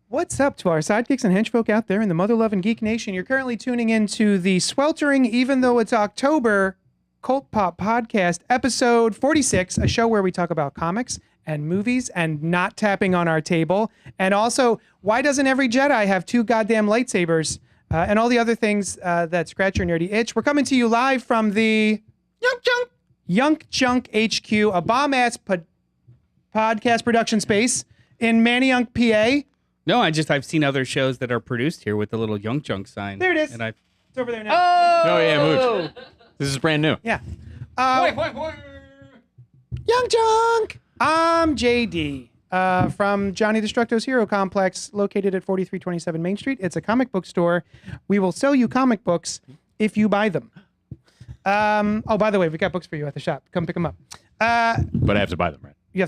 What's up to our sidekicks and henchfolk out there in the mother-loving geek nation? You're currently tuning into the sweltering, even though it's October, CultPop podcast, episode 46, a show where we talk about comics and movies and not tapping on our table. And also, why doesn't every Jedi have 2 goddamn lightsabers? And all the other things that scratch your nerdy itch. We're coming to you live from the Yunk Junk HQ, a bomb-ass podcast production space in Manayunk, PA. No, I've seen other shows that are produced here with the little Young Junk sign. There it is. And It's over there now. Oh yeah, Mooch. This is brand new. Yeah. Young Junk. I'm JD from Johnny Destructo's Hero Complex, located at 4327 Main Street. It's a comic book store. We will sell you comic books if you buy them. Oh, by the way, we got books for you at the shop. Come pick them up. But I have to buy them, right? You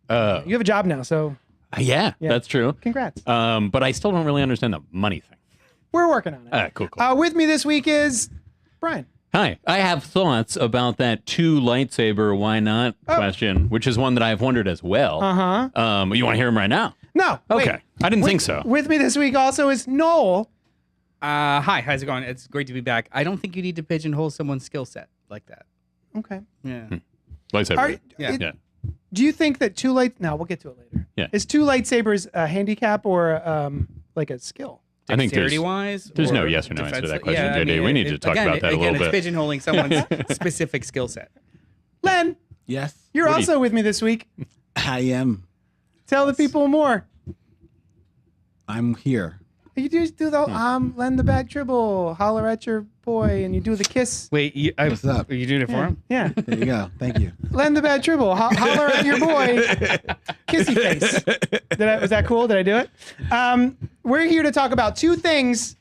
have a job now, so Yeah, that's true. congrats. But I still don't really understand the money thing. We're working on it. Cool. With me this week is Brian. Hi. I have thoughts about that 2 lightsaber why not question, which is one that I've wondered as well. You want to hear him right now? No. Okay. Wait. I didn't think so. With me this week also is Noel. Hi, how's it going? It's great to be back. I don't think you need to pigeonhole someone's skill set like that. Okay. Yeah. Lightsaber. Yeah. Do you think that 2 light? No, we'll get to it later. Yeah. Is 2 lightsabers a handicap or like a skill? I think Dexterity-wise? there's no yes or no answer to that question, Yeah, JD. We need to talk about that a little it's bit. pigeonholing someone's specific skill set. Len, Yes, you're What do also with me this week. I am. Tell the people more. I'm here. You just do the Len the Bad Tribble, holler at your boy, and you do the kiss. Wait, What's up? Are you doing it for him? Yeah. There you go. Thank you. Len the Bad Tribble, holler at your boy, kissy face. Was that cool? Did I do it? We're here to talk about 2 things.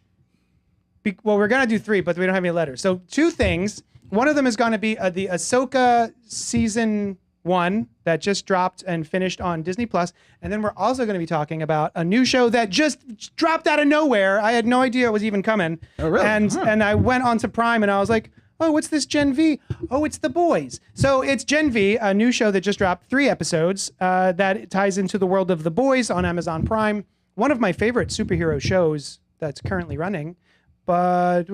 Well, we're going to do 3, but we don't have any letters. So 2 things. One of them is going to be the Ahsoka season 1 that just dropped and finished on Disney Plus, and then we're also going to be talking about a new show that just dropped out of nowhere. I had no idea it was even coming. Oh, really? And I went onto Prime and I was like, oh, what's this Gen V? Oh, it's The Boys. So it's Gen V, a new show that just dropped 3 episodes that ties into the world of The Boys on Amazon Prime. One of my favorite superhero shows that's currently running. But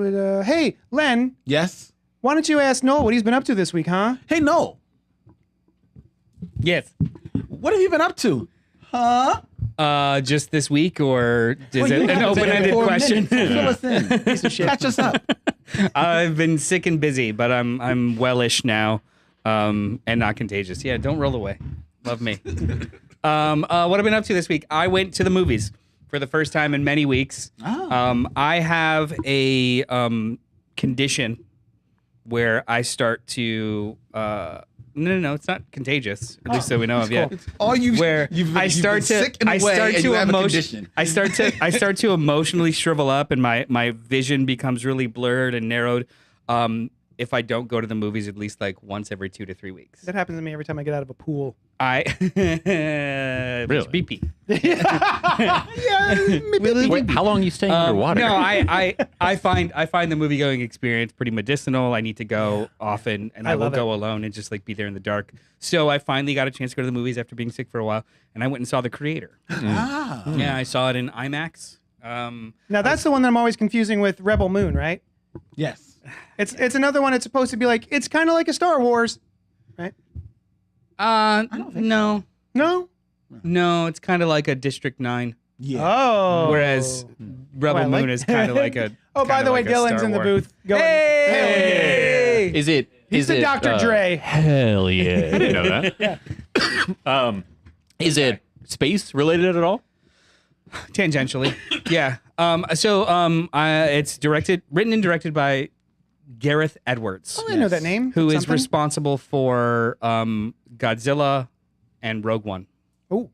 hey, Len, Yes. why don't you ask Noel what he's been up to this week, huh? Hey, Noel. Yes. What have you been up to? Huh? Just this week, or is Well, it you an have been open-ended for a question? minute. Fill us in. Catch us up. I've been sick and busy, but I'm wellish now, and not contagious. Yeah, don't roll away. Love me. What I've been up to this week, I went to the movies for the first time in many weeks. I have a condition where I start to no, it's not contagious. At least so we know of yet. All you Where I start to I start to emotionally shrivel up, and my vision becomes really blurred and narrowed. If I don't go to the movies at least like once every 2 to 3 weeks. That happens to me every time I get out of a pool. Really? BP. Wait, how long are you staying underwater? No, I find the movie going experience pretty medicinal. I need to go often, and I will love go alone and just like be there in the dark. So I finally got a chance to go to the movies after being sick for a while, and I went and saw The Creator. Yeah, I saw it in IMAX. Now that's the one that I'm always confusing with Rebel Moon, right? Yes. It's another one. It's supposed to be like, it's kind of like a Star Wars, right? No, it's kind of like a District 9. Yeah. Oh. Whereas Rebel I like Moon is kind of like a. Oh, by the way, Dylan's in the booth. Going, Hey! Is it? He's the Dr. Dre. Hell yeah! I didn't know that. Yeah. Is it space related at all? Tangentially, yeah. It's written and directed by Gareth Edwards, Oh, I know that name. who is Something? responsible for Godzilla and Rogue One. Oh,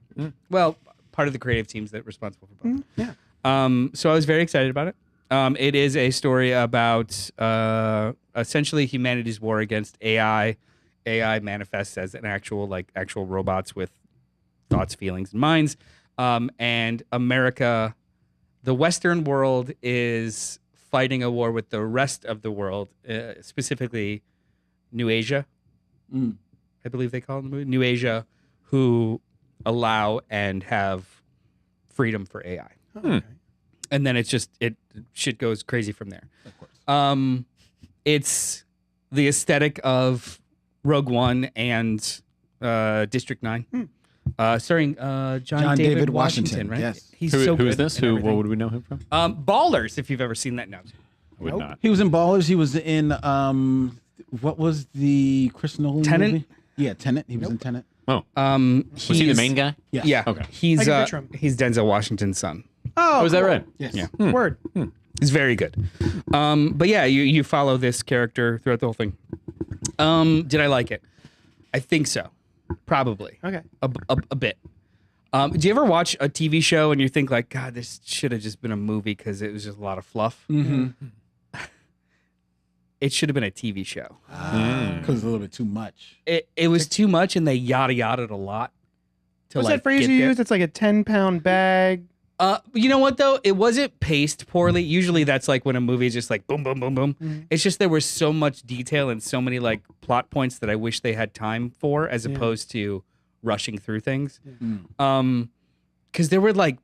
Well, part of the creative teams that are responsible for both. yeah. So I was very excited about it. It is a story about essentially humanity's war against AI. AI manifests as actual robots with thoughts, feelings, and minds. And America, the Western world, is fighting a war with the rest of the world, specifically New Asia. I believe they call it New Asia, who allow and have freedom for AI. Okay. And then shit goes crazy from there. Of course. It's the aesthetic of Rogue One and District 9. Starring John David Washington, right? Yes. He's Who so is good this? in everything. What would we know him from? Ballers, if you've ever seen that. No. Would Nope. not. He was in Ballers. He was in what was the Chris Nolan Tenet? movie? Yeah, Tenet. He was in Tenet. Oh, was he the he's- main guy? Yes. Yeah. Okay. He's I can picture him. he's Denzel Washington's son. Oh, is that cool. right? Yes. Yeah. Word. He's very good. But yeah, you follow this character throughout the whole thing. Did I like it? I think so. Probably. Okay. A bit. Do you ever watch a TV show and you think like, God, this should have just been a movie because it was just a lot of fluff? Mm-hmm. It should have been a TV show. Because it's a little bit too much. It was too much and they yada yada'd a lot. To What's like that phrase get you there. use? It's like a 10-pound bag. You know what though? It wasn't paced poorly. Usually that's like when a movie is just like boom, boom, boom, boom. It's just there was so much detail and so many like plot points that I wish they had time for, as opposed to rushing through things. Because there were like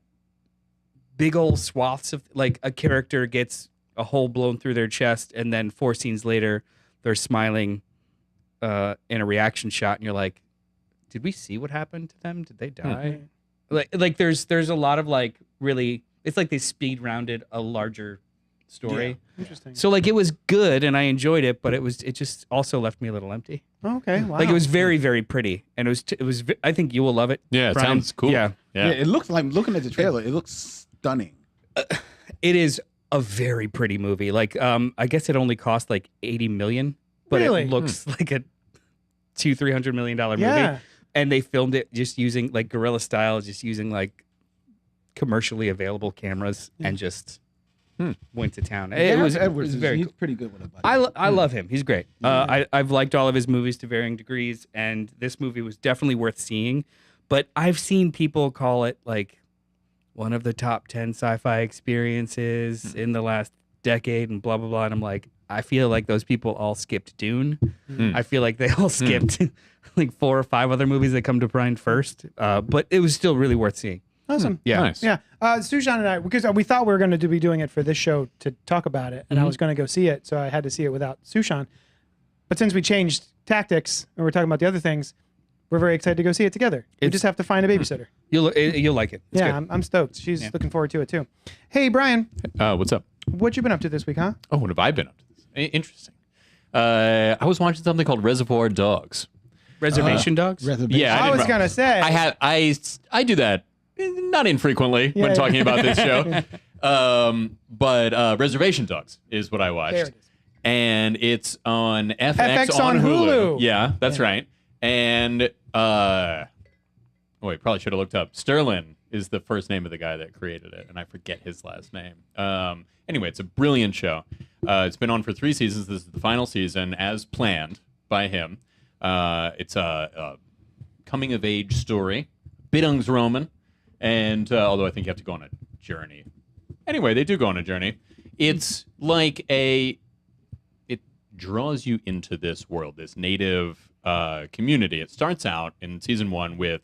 big old swaths of like a character gets a hole blown through their chest, and then 4 scenes later they're smiling in a reaction shot, and you're like, did we see what happened to them? Did they die? Like there's a lot of like really, it's like they speed rounded a larger story. Interesting. So like it was good and I enjoyed it, but it just also left me a little empty. Oh, okay. Wow. Like it was very, very pretty, and it was I think you will love it. Yeah, it Brian. sounds cool. Yeah, Yeah. It looks like, looking at the trailer, it looks stunning. it is a very pretty movie. Like I guess it only cost like 80 million, but Really? it looks like a $200-300 million movie. Yeah. And they filmed it just using like guerrilla style, just using like commercially available cameras, and just went to town. It was Edwards, very he's cool. pretty good with it. Buddy. I love him. He's great. I've liked all of his movies to varying degrees, and this movie was definitely worth seeing. But I've seen people call it like one of the top 10 sci-fi experiences in the last decade, and blah blah blah. And I'm like, I feel like those people all skipped Dune. I feel like they all skipped like 4 or 5 other movies that come to mind first. But it was still really worth seeing. Awesome. Yeah. Nice. Yeah. Sujan and I, because we thought we were going to be doing it for this show to talk about it, and I was going to go see it, so I had to see it without Sushan. But since we changed tactics and we're talking about the other things, we're very excited to go see it together. We just have to find a babysitter. You'll like it. It's Yeah, good. I'm stoked. She's looking forward to it too. Hey, Brian, What's up? what you been up to this week, huh? Oh, what have I been up to? Interesting. I was watching something called Reservoir Dogs. Reservation Dogs. Reservation. Yeah, I was going to say. I do that not infrequently when Yeah. talking about this show. But Reservation Dogs is what I watched. There it is. And it's on FX, FX on Hulu. Yeah, that's right. And wait, probably should have looked up. Sterling is the first name of the guy that created it, and I forget his last name. Anyway, it's a brilliant show. It's been on for 3 seasons. This is the final season, as planned by him. It's a coming of age story, Bildungsroman, and although I think you have to go on a journey. Anyway, they do go on a journey. It's like it draws you into this world, this native community. It starts out in season 1 with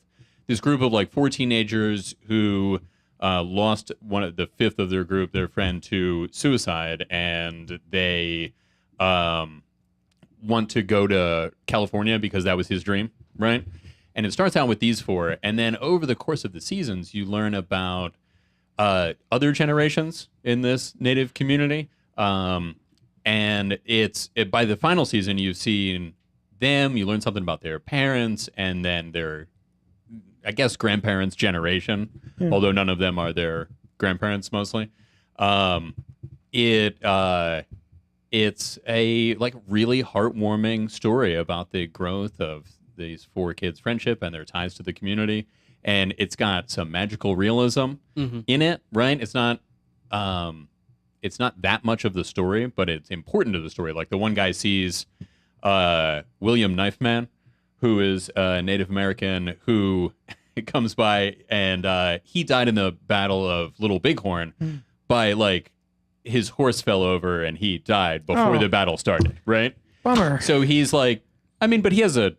this group of like 4 teenagers who lost the 5th of their group, their friend, to suicide, and they want to go to California because that was his dream, right? And it starts out with these 4, and then over the course of the seasons, you learn about other generations in this native community. And by the final season, you've seen them, you learn something about their parents, and then their, I guess, grandparents' generation, although none of them are their grandparents mostly. It's a like really heartwarming story about the growth of these 4 kids' friendship and their ties to the community. And it's got some magical realism in it, right? It's not that much of the story, but it's important to the story. Like the one guy sees William Knifeman, who is a Native American who comes by, and he died in the Battle of Little Bighorn by like his horse fell over and he died before Oh. the battle started, right? Bummer. So he's like, I mean, but he has a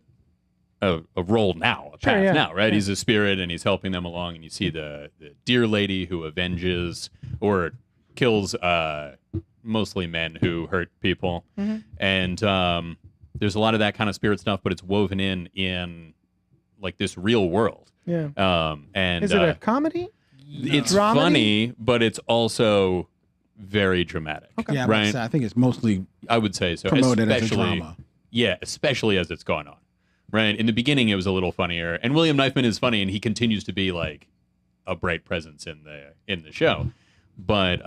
a role now, a Sure, path yeah. now, right? Yeah. He's a spirit and he's helping them along. And you see the deer lady who avenges or kills mostly men who hurt people. Mm-hmm. And there's a lot of that kind of spirit stuff, but it's woven in like this real world. Yeah. And Is it a comedy? it's Dramedy? funny, but it's also very dramatic. Okay. Yeah, Right. I think it's mostly I would say so. promoted as a Especially- drama. Yeah, especially as it's gone on. Right? In the beginning, it was a little funnier. And William Knifeman is funny, and he continues to be like a bright presence in the show. But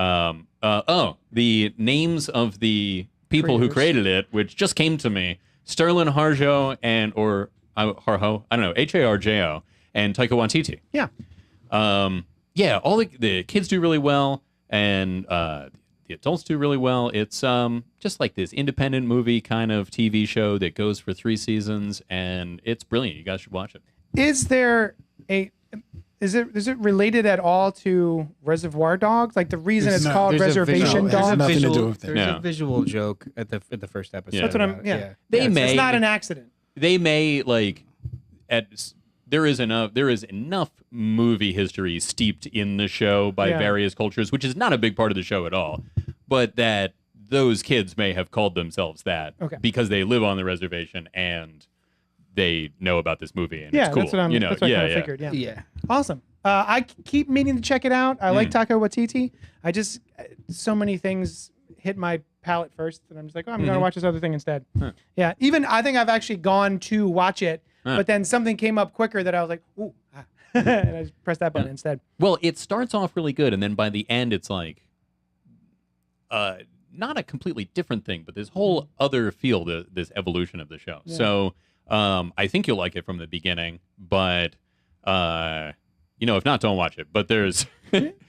the names of the people who Creators. created it, which just came to me, Sterling Harjo Harjo, I don't know, Harjo and Taika Waititi. Yeah. Yeah, all the kids do really well, and the adults do really well. It's just like this independent movie kind of TV show that goes for 3 seasons, and it's brilliant. You guys should watch it. Is it related at all to Reservoir Dogs? Like the reason it's called There's a Reservation visual- there's a Dogs? Nothing to visual- do with it. There's No. a visual joke at the first episode. Yeah. That's what I'm. Yeah. They Yeah, it's may- not an accident. They may like there is enough movie history steeped in the show by Yeah. various cultures, which is not a big part of the show at all, but that those kids may have called themselves that Okay. because they live on the reservation and they know about this movie and Yeah, it's cool. that's what I'm. you know, That's what I yeah, kind of yeah. figured. Yeah. Yeah. Awesome. I keep meaning to check it out. I like Taika Waititi. I just so many things hit my palate first, and I'm just like, oh, I'm going to watch this other thing instead. Huh. Yeah. Even I think I've actually gone to watch it, Huh. but then something came up quicker that I was like, ooh, and I just pressed that button instead. Well, it starts off really good, and then by the end, it's like, not a completely different thing, but this whole other feel, this evolution of the show. Yeah. So, I think you'll like it from the beginning, but, if not, don't watch it. But there's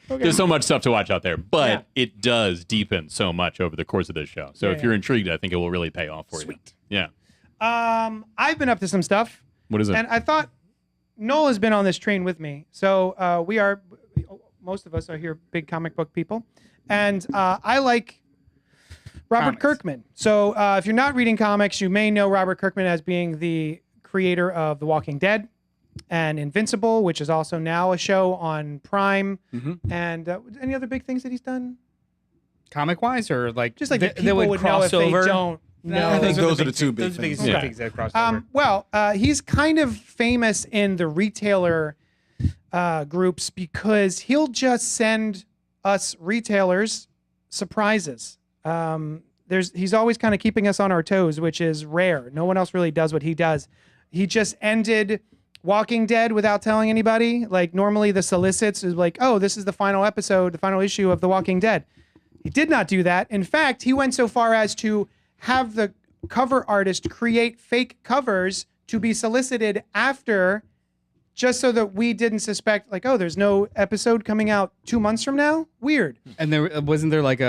there's so much stuff to watch out there, but it does deepen so much over the course of this show. So Yeah, if you're intrigued, I think it will really pay off for you. Yeah. I've been up to some stuff. What is it? And I thought Noel has been on this train with me. So most of us are here big comic book people. And I like Robert Comics. Kirkman. So if you're not reading comics, you may know Robert Kirkman as being the creator of The Walking Dead and Invincible, which is also now a show on Prime. And any other big things that he's done? Comic wise, or like Just like that people would would know cross if they over. don't know. I think those are the big two things- big those are the things. biggest Yeah. things that cross over. Well, he's kind of famous in the retailer groups because he'll just send us retailers surprises. He's always kind of keeping us on our toes, which is rare. No one else really does what he does. He just ended Walking Dead without telling anybody. Like normally the solicits is like, oh, this is the final episode, the final issue of The Walking Dead. He did not do that. In fact, he went so far as to have the cover artist create fake covers to be solicited after, just so that we didn't suspect, like, oh, there's no episode coming out 2 months from now? Weird. And there wasn't there like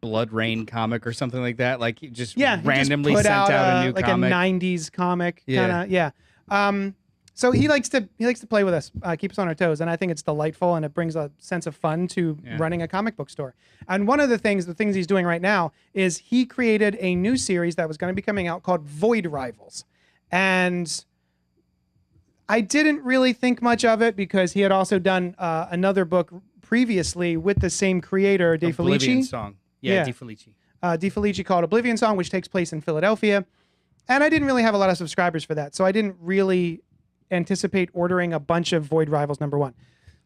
Blood Rain comic or something like that. Like he just Yeah, he randomly just put sent out a new like comic. a 90s comic Yeah. kind of, yeah. So he likes to play with us, keep us on our toes, and I think it's delightful, and it brings a sense of fun to running a comic book store. And one of the things he's doing right now is he created a new series that was going to be coming out called Void Rivals, and I didn't really think much of it because he had also done another book previously with the same creator, De Oblivion Felici. song. Yeah. Yeah, De Felici. De Felici called Oblivion Song, which takes place in Philadelphia. And I didn't really have a lot of subscribers for that, so I didn't really anticipate ordering a bunch of Void Rivals #1.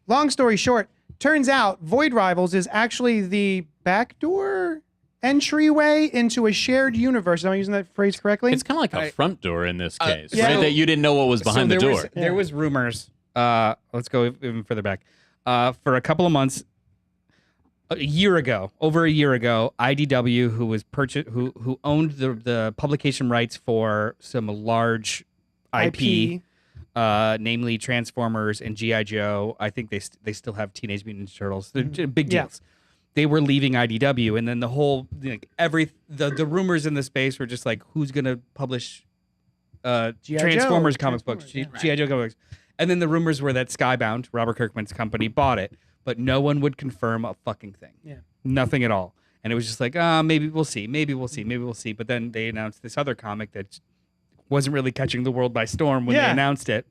Long story short, turns out Void Rivals is actually the backdoor entryway into a shared universe. Am I using that phrase correctly? It's kind of like a front door in this case, yeah. right? That you didn't know what was behind the there door. There was rumors. Let's go even further back. For a couple of months, over a year ago, IDW, who was who owned the publication rights for some large IP, namely Transformers and GI Joe. I think they still have Teenage Mutant Ninja Turtles. They're big Yeah. deals. They were leaving IDW, and then the whole the rumors in the space were just like, who's gonna publish Transformers comic books, GI Joe comic books, and then the rumors were that Skybound, Robert Kirkman's company, bought it, but no one would confirm a fucking thing. Yeah. Nothing at all. And it was just like, maybe we'll see, maybe we'll see, maybe we'll see. But then they announced this other comic that wasn't really catching the world by storm when they announced it.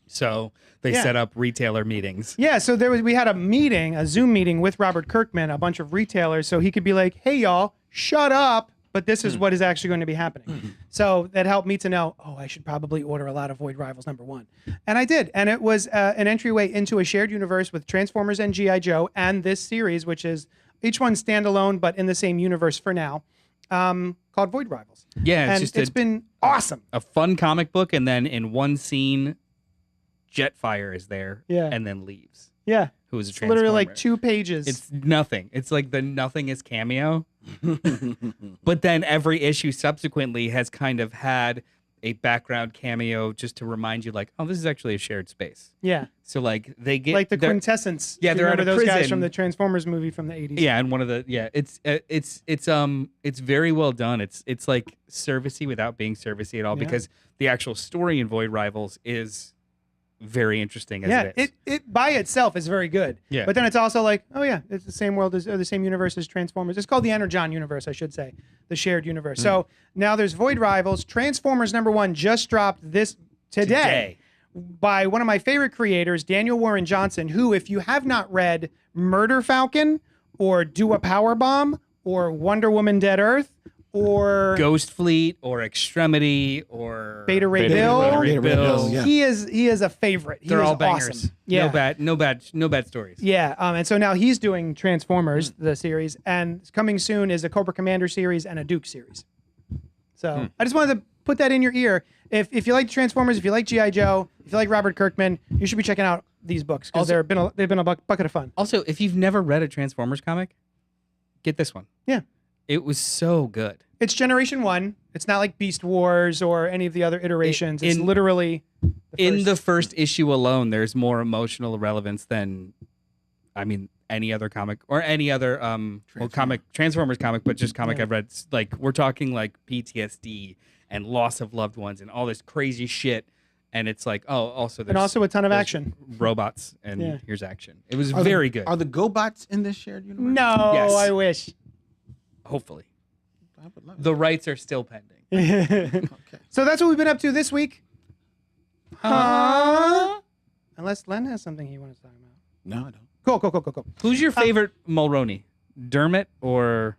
So they set up retailer meetings. Yeah, so we had a Zoom meeting with Robert Kirkman, a bunch of retailers, so he could be like, "Hey y'all, shut up, but this is what is actually going to be happening." So that helped me to know, I should probably order a lot of Void Rivals #1. And I did. And it was an entryway into a shared universe with Transformers and G.I. Joe and this series, which is each one standalone but in the same universe for now, called Void Rivals. Yeah, it's been awesome. A fun comic book, and then in one scene, Jetfire is there and then leaves. Yeah. Who is a It's Transformer. literally like 2 pages. It's nothing. It's like the nothingest cameo. But then every issue subsequently has kind of had a background cameo just to remind you, like, oh, this is actually a shared space. Yeah. So like they get like the quintessence. Yeah, You they're at remember a those guys prison. from the Transformers movie from the 80s. Yeah, and one of the it's very well done. It's like servicey without being servicey at all because the actual story in Void Rivals is very interesting as it is. It by itself is very good. Yeah. But then it's also like, it's the same world as or the same universe as Transformers. It's called the Energon universe, I should say, the shared universe. So now there's Void Rivals. Transformers #1 just dropped this today by one of my favorite creators, Daniel Warren Johnson, who, if you have not read Murder Falcon or Do a Power Bomb or Wonder Woman Dead Earth or Ghost Fleet or Extremity or Beta Ray Bill, yeah. he is a favorite. They're is all bangers. Awesome. Yeah. No bad stories. Yeah, and so now he's doing Transformers, the series, and coming soon is a Cobra Commander series and a Duke series. So I just wanted to put that in your ear. If you like Transformers, if you like G.I. Joe, if you like Robert Kirkman, you should be checking out these books because they've been a bucket of fun. Also, if you've never read a Transformers comic, get this one. Yeah. It was so good. It's Generation 1. It's not like Beast Wars or any of the other iterations. It's literally the first issue alone, there's more emotional relevance than, any other comic or any other Transformers comic, but just comic I've read. Like we're talking like PTSD and loss of loved ones and all this crazy shit. And it's like, also there's a ton of action, robots, and here's action. It was very good. Are the GoBots in this shared universe? No, Yes. I wish. Hopefully, I would love the rights are still pending. Okay. So that's what we've been up to this week. Unless Len has something he wants to talk about. No, I don't. Cool. Who's your favorite Mulroney? Dermot or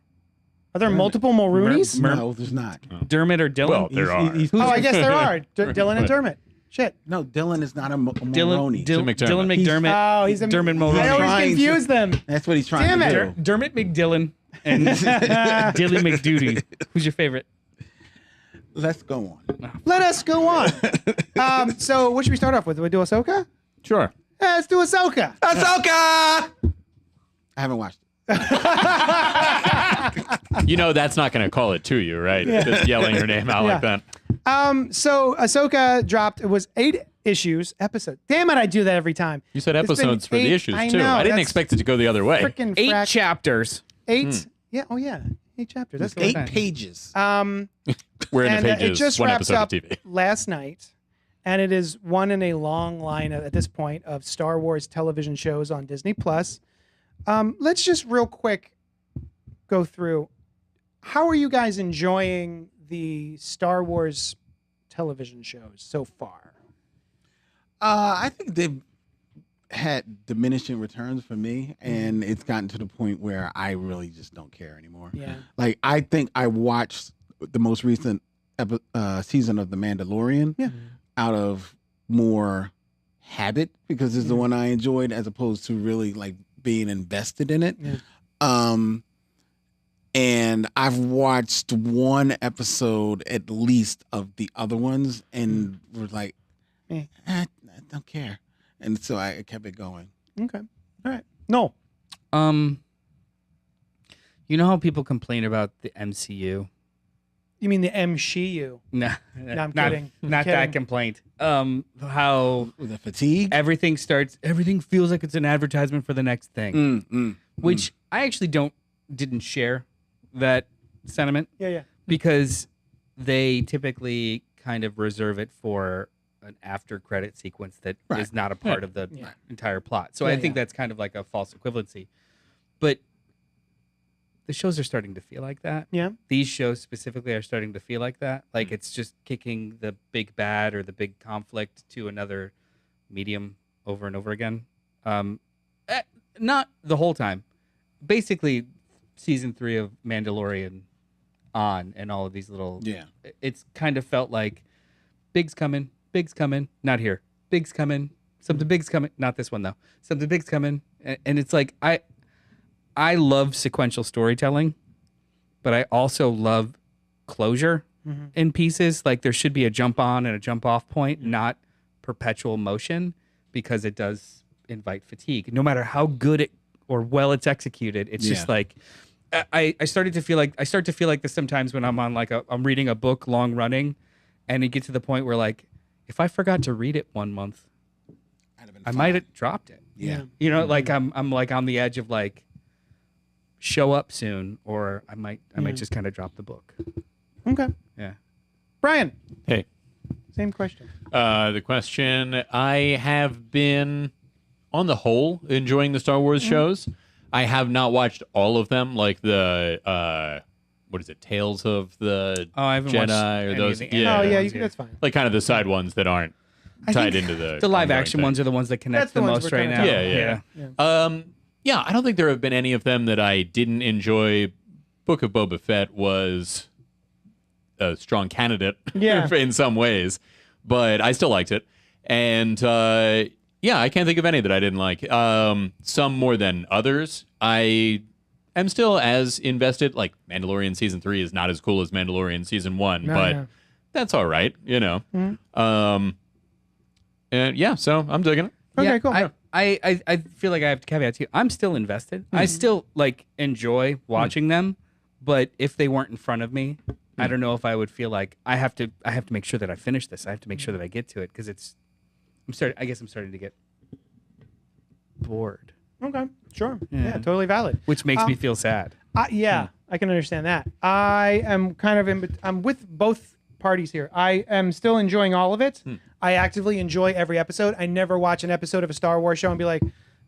Are there multiple Mulrooney's? No, there's not. Dermot or Dylan? Well, there are. I guess there are. Dylan and Dermot. Shit. No, Dylan is not a Mulroney. Dylan McDermott. McDermott. He's a Dermot I Mulroney. always Trying to- confuse them. That's what he's trying Damn to it. do. Dermot McDillon and Dilly McDuty. Who's your favorite? Let's go on. Let us go on. So what should we start off with? Do we do Ahsoka? Sure. Let's do Ahsoka. Ahsoka! I haven't watched it. That's not going to call it to you, right? Just yelling her name out like that. So Ahsoka dropped. It was 8 episode. Damn it, I do that every time. You said It's been episodes for the 8 issues, I too. know, I didn't that's expect it to go the other way. Frickin' 8 frack. chapters. 8. Yeah. Oh yeah. 8 chapters. That's Eight good. pages. We're in And the it pages, just one wraps episode up of TV. last night, and it is one in a long line at this point of Star Wars television shows on Disney Plus. Let's just real quick go through. How are you guys enjoying the Star Wars television shows so far? I think they've had diminishing returns for me, and it's gotten to the point where I really just don't care anymore. Yeah. Like, I think I watched the most recent season of The Mandalorian out of more habit because it's the one I enjoyed as opposed to really like being invested in it. Yeah. And I've watched one episode at least of the other ones and was like, I don't care. And so I kept it going. Okay. All right. No. You know how people complain about the MCU? You mean the MCU? No, I'm not, kidding. Not Kidding. that complaint. How The fatigue? everything feels like it's an advertisement for the next thing, which I actually didn't share that sentiment Yeah. because they typically kind of reserve it for an after credit sequence that is not a part of the entire plot. So I think that's kind of like a false equivalency. But the shows are starting to feel like that. Yeah. These shows specifically are starting to feel like that. Like it's just kicking the big bad or the big conflict to another medium over and over again. Not the whole time. Basically, season 3 of Mandalorian on and all of these little. Yeah. It's kind of felt like big's coming, not here. Big's coming, something big's coming. Not this one though. Something big's coming, and it's like I love sequential storytelling, but I also love closure in pieces. Like there should be a jump on and a jump off point, not perpetual motion, because it does invite fatigue. No matter how good it or well it's executed, it's just like I start to feel like this sometimes when I'm on I'm reading a book long running, and you get to the point where like if I forgot to read it 1 month, I might have dropped it. Yeah. You know, like I'm like on the edge of like show up soon, or I might just kind of drop the book. Okay. Yeah. Brian, Hey. same question. The question, I have been, on the whole, enjoying the Star Wars shows. I have not watched all of them, like the, what is it, Tales of the I haven't watched Jedi, or any those. of the Yeah, Oh yeah, ones, that's fine. like kind of the side ones that aren't I tied think into the live ongoing action thing. ones are the ones that connect That's the the ones most we're right kinda now. talking about. Yeah. Yeah, I don't think there have been any of them that I didn't enjoy. Book of Boba Fett was a strong candidate Yeah. in some ways, but I still liked it. And yeah, I can't think of any that I didn't like. Some more than others. I am still as invested. Like Mandalorian season 3 is not as cool as Mandalorian season 1, No, but yeah. that's all right, you know. And yeah, so I'm digging it. Okay, Yeah, cool. I feel like I have to caveat too. I'm still invested. I still like enjoy watching them, but if they weren't in front of me, I don't know if I would feel like I have to make sure that I finish this. I have to make sure that I get to it because I guess I'm starting to get bored, Okay, sure. Yeah, totally valid. which makes me feel sad. Yeah, I can understand that. I am kind of I'm with both parties here. I am still enjoying all of it. I actively enjoy every episode. I never watch an episode of a Star Wars show and be like,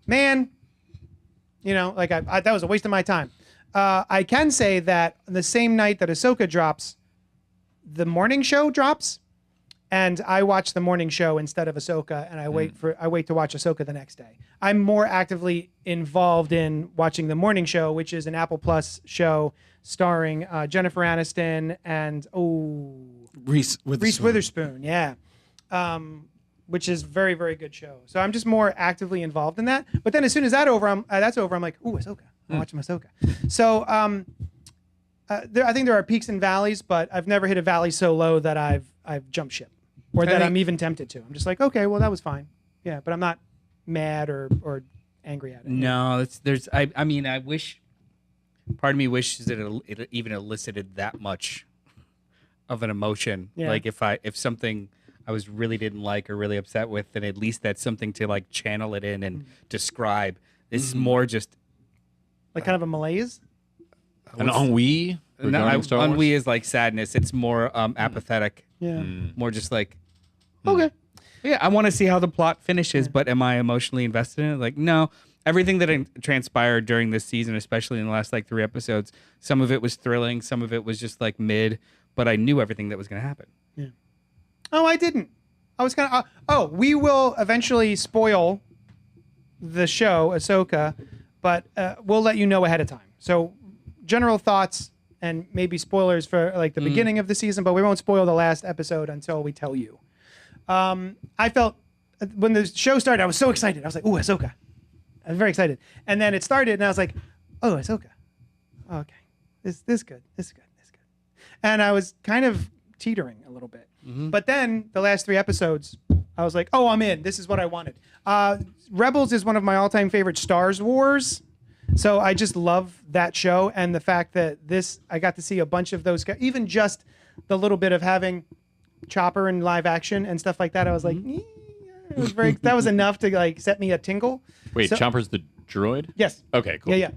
man, you know, like that was a waste of my time. I can say that the same night that Ahsoka drops, the morning show drops, and I watch the morning show instead of Ahsoka, and I wait to watch Ahsoka the next day. I'm more actively involved in watching the morning show, which is an Apple Plus show starring Jennifer Aniston and Reese Witherspoon, yeah, which is very, very good show. So I'm just more actively involved in that. But then as soon as that's over, I'm like, ooh, Ahsoka. I'm watching Ahsoka. So I think there are peaks and valleys, but I've never hit a valley so low that I've jumped ship, or that I'm even tempted to. I'm just like, okay, well that was fine, yeah, but I'm not mad or angry at it. No, I mean, I wish. Part of me wishes that it even elicited that much of an emotion. Yeah. Like if something I was really didn't like or really upset with, then at least that's something to like channel it in and describe. This is more just Like kind of a malaise. An ennui regarding Star Wars? ennui is like sadness. It's more apathetic. Yeah. More just like Okay. yeah, I want to see how the plot finishes, but am I emotionally invested in it? Like, no. Everything that transpired during this season, especially in the last like 3 episodes, some of it was thrilling, some of it was just like mid, but I knew everything that was going to happen. Yeah. Oh, I didn't. I was kind of. We will eventually spoil the show Ahsoka, but we'll let you know ahead of time. So, general thoughts and maybe spoilers for like the beginning of the season, but we won't spoil the last episode until we tell you. I felt when the show started, I was so excited. I was like, "Ooh, Ahsoka!" I was very excited, and then it started, and I was like, "Oh, Ahsoka! Oh, okay, this is good. This is good. This is good." And I was kind of teetering a little bit, but then the last 3 episodes, I was like, "Oh, I'm in. This is what I wanted." Rebels is one of my all-time favorite Star Wars, so I just love that show, and the fact that I got to see a bunch of those guys, even just the little bit of having Chopper in live action and stuff like that. I was like, it was that was enough to like set me a tingle. Wait, So- Chopper's the droid? Yes. Okay, cool. Yeah.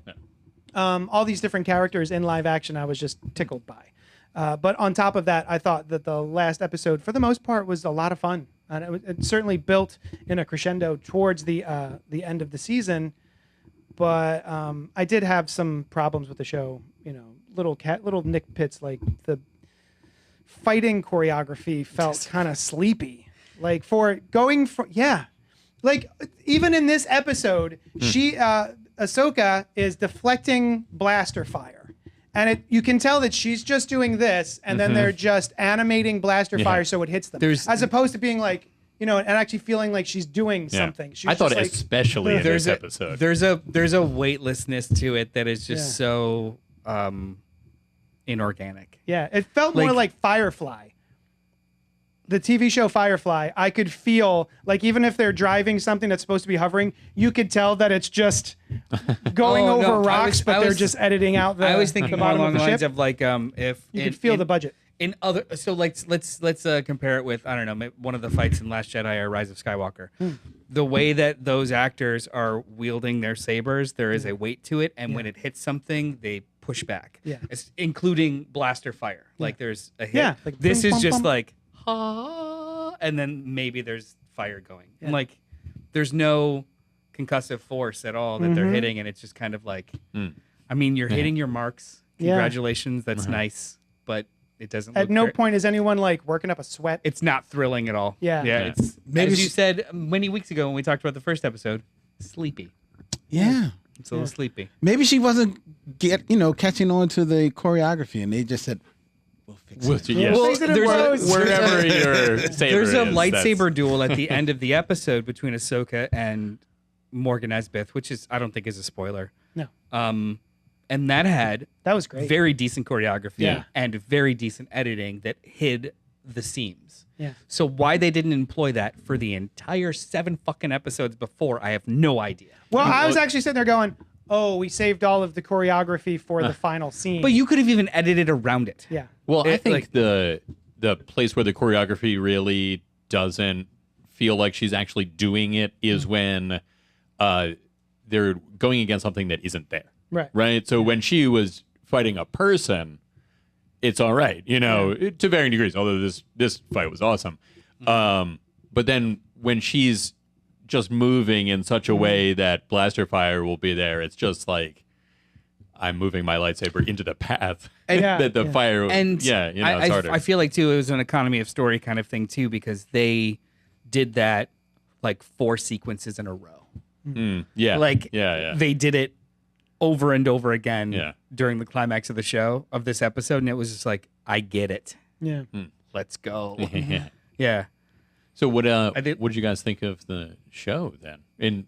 All these different characters in live action, I was just tickled by. But on top of that, I thought that the last episode, for the most part, was a lot of fun. And it certainly built in a crescendo towards the end of the season. but I did have some problems with the show. You know, little Nick Pitts, like the fighting choreography felt kind of sleepy. Like like even in this episode, Ahsoka is deflecting blaster fire. And you can tell that she's just doing this, and then they're just animating blaster fire so it hits them. As opposed to being like, you know, and actually feeling like she's doing something. She's I thought just especially in this episode. There's a weightlessness to it that is just so inorganic. Yeah, it felt more like Firefly. The TV show Firefly, I could feel like even if they're driving something that's supposed to be hovering, you could tell that it's just going over rocks, but they're just editing out the. I was thinking the more bottom along of the the lines ship. of like if You could feel the budget. In other, so let's compare it with, I don't know, one of the fights in Last Jedi or Rise of Skywalker. The way that those actors are wielding their sabers, there is a weight to it, and when it hits something, they push back. Yeah. It's, including blaster fire. Like there's a hit. Yeah, like this boom, is bum, just bum. like and then maybe there's fire going. And like there's no concussive force at all that they're hitting, and it's just kind of like I mean, you're hitting your marks. Congratulations, that's nice, but it doesn't At look no great. point is anyone like working up a sweat. It's not thrilling at all. Yeah. It's Maybe as you she- said many weeks ago when we talked about the first episode, sleepy. Yeah. It's a little sleepy. Maybe she wasn't catching on to the choreography, and they just said, "We'll fix it." Yes. Well, Fix it in post. Wherever your saber There's a is, lightsaber duel at the end of the episode between Ahsoka and Morgan Elsbeth, which is I don't think is a spoiler. No, And that was great. very decent choreography Yeah. and very decent editing that hid the seams. Yeah. So why they didn't employ that for the entire 7 fucking episodes before, I have no idea. Well, I was actually sitting there going, "Oh, we saved all of the choreography for the final scene." But you could have even edited around it. yeah, Well, I It, think like- the place where the choreography really doesn't feel like she's actually doing it is when they're going against something that isn't there. right. Right? So when she was fighting a person, it's all right, to varying degrees, although this fight was awesome. But then when she's just moving in such a way that blaster fire will be there, it's just like I'm moving my lightsaber into the path that the fire And it's I harder. feel like too it was an economy of story kind of thing too, because they did that like 4 sequences in a row. They did it over and over again during the climax of the show of this episode, and it was just like, I get it. Yeah. Let's go. Yeah. Yeah. So what did- did you guys think of the show then?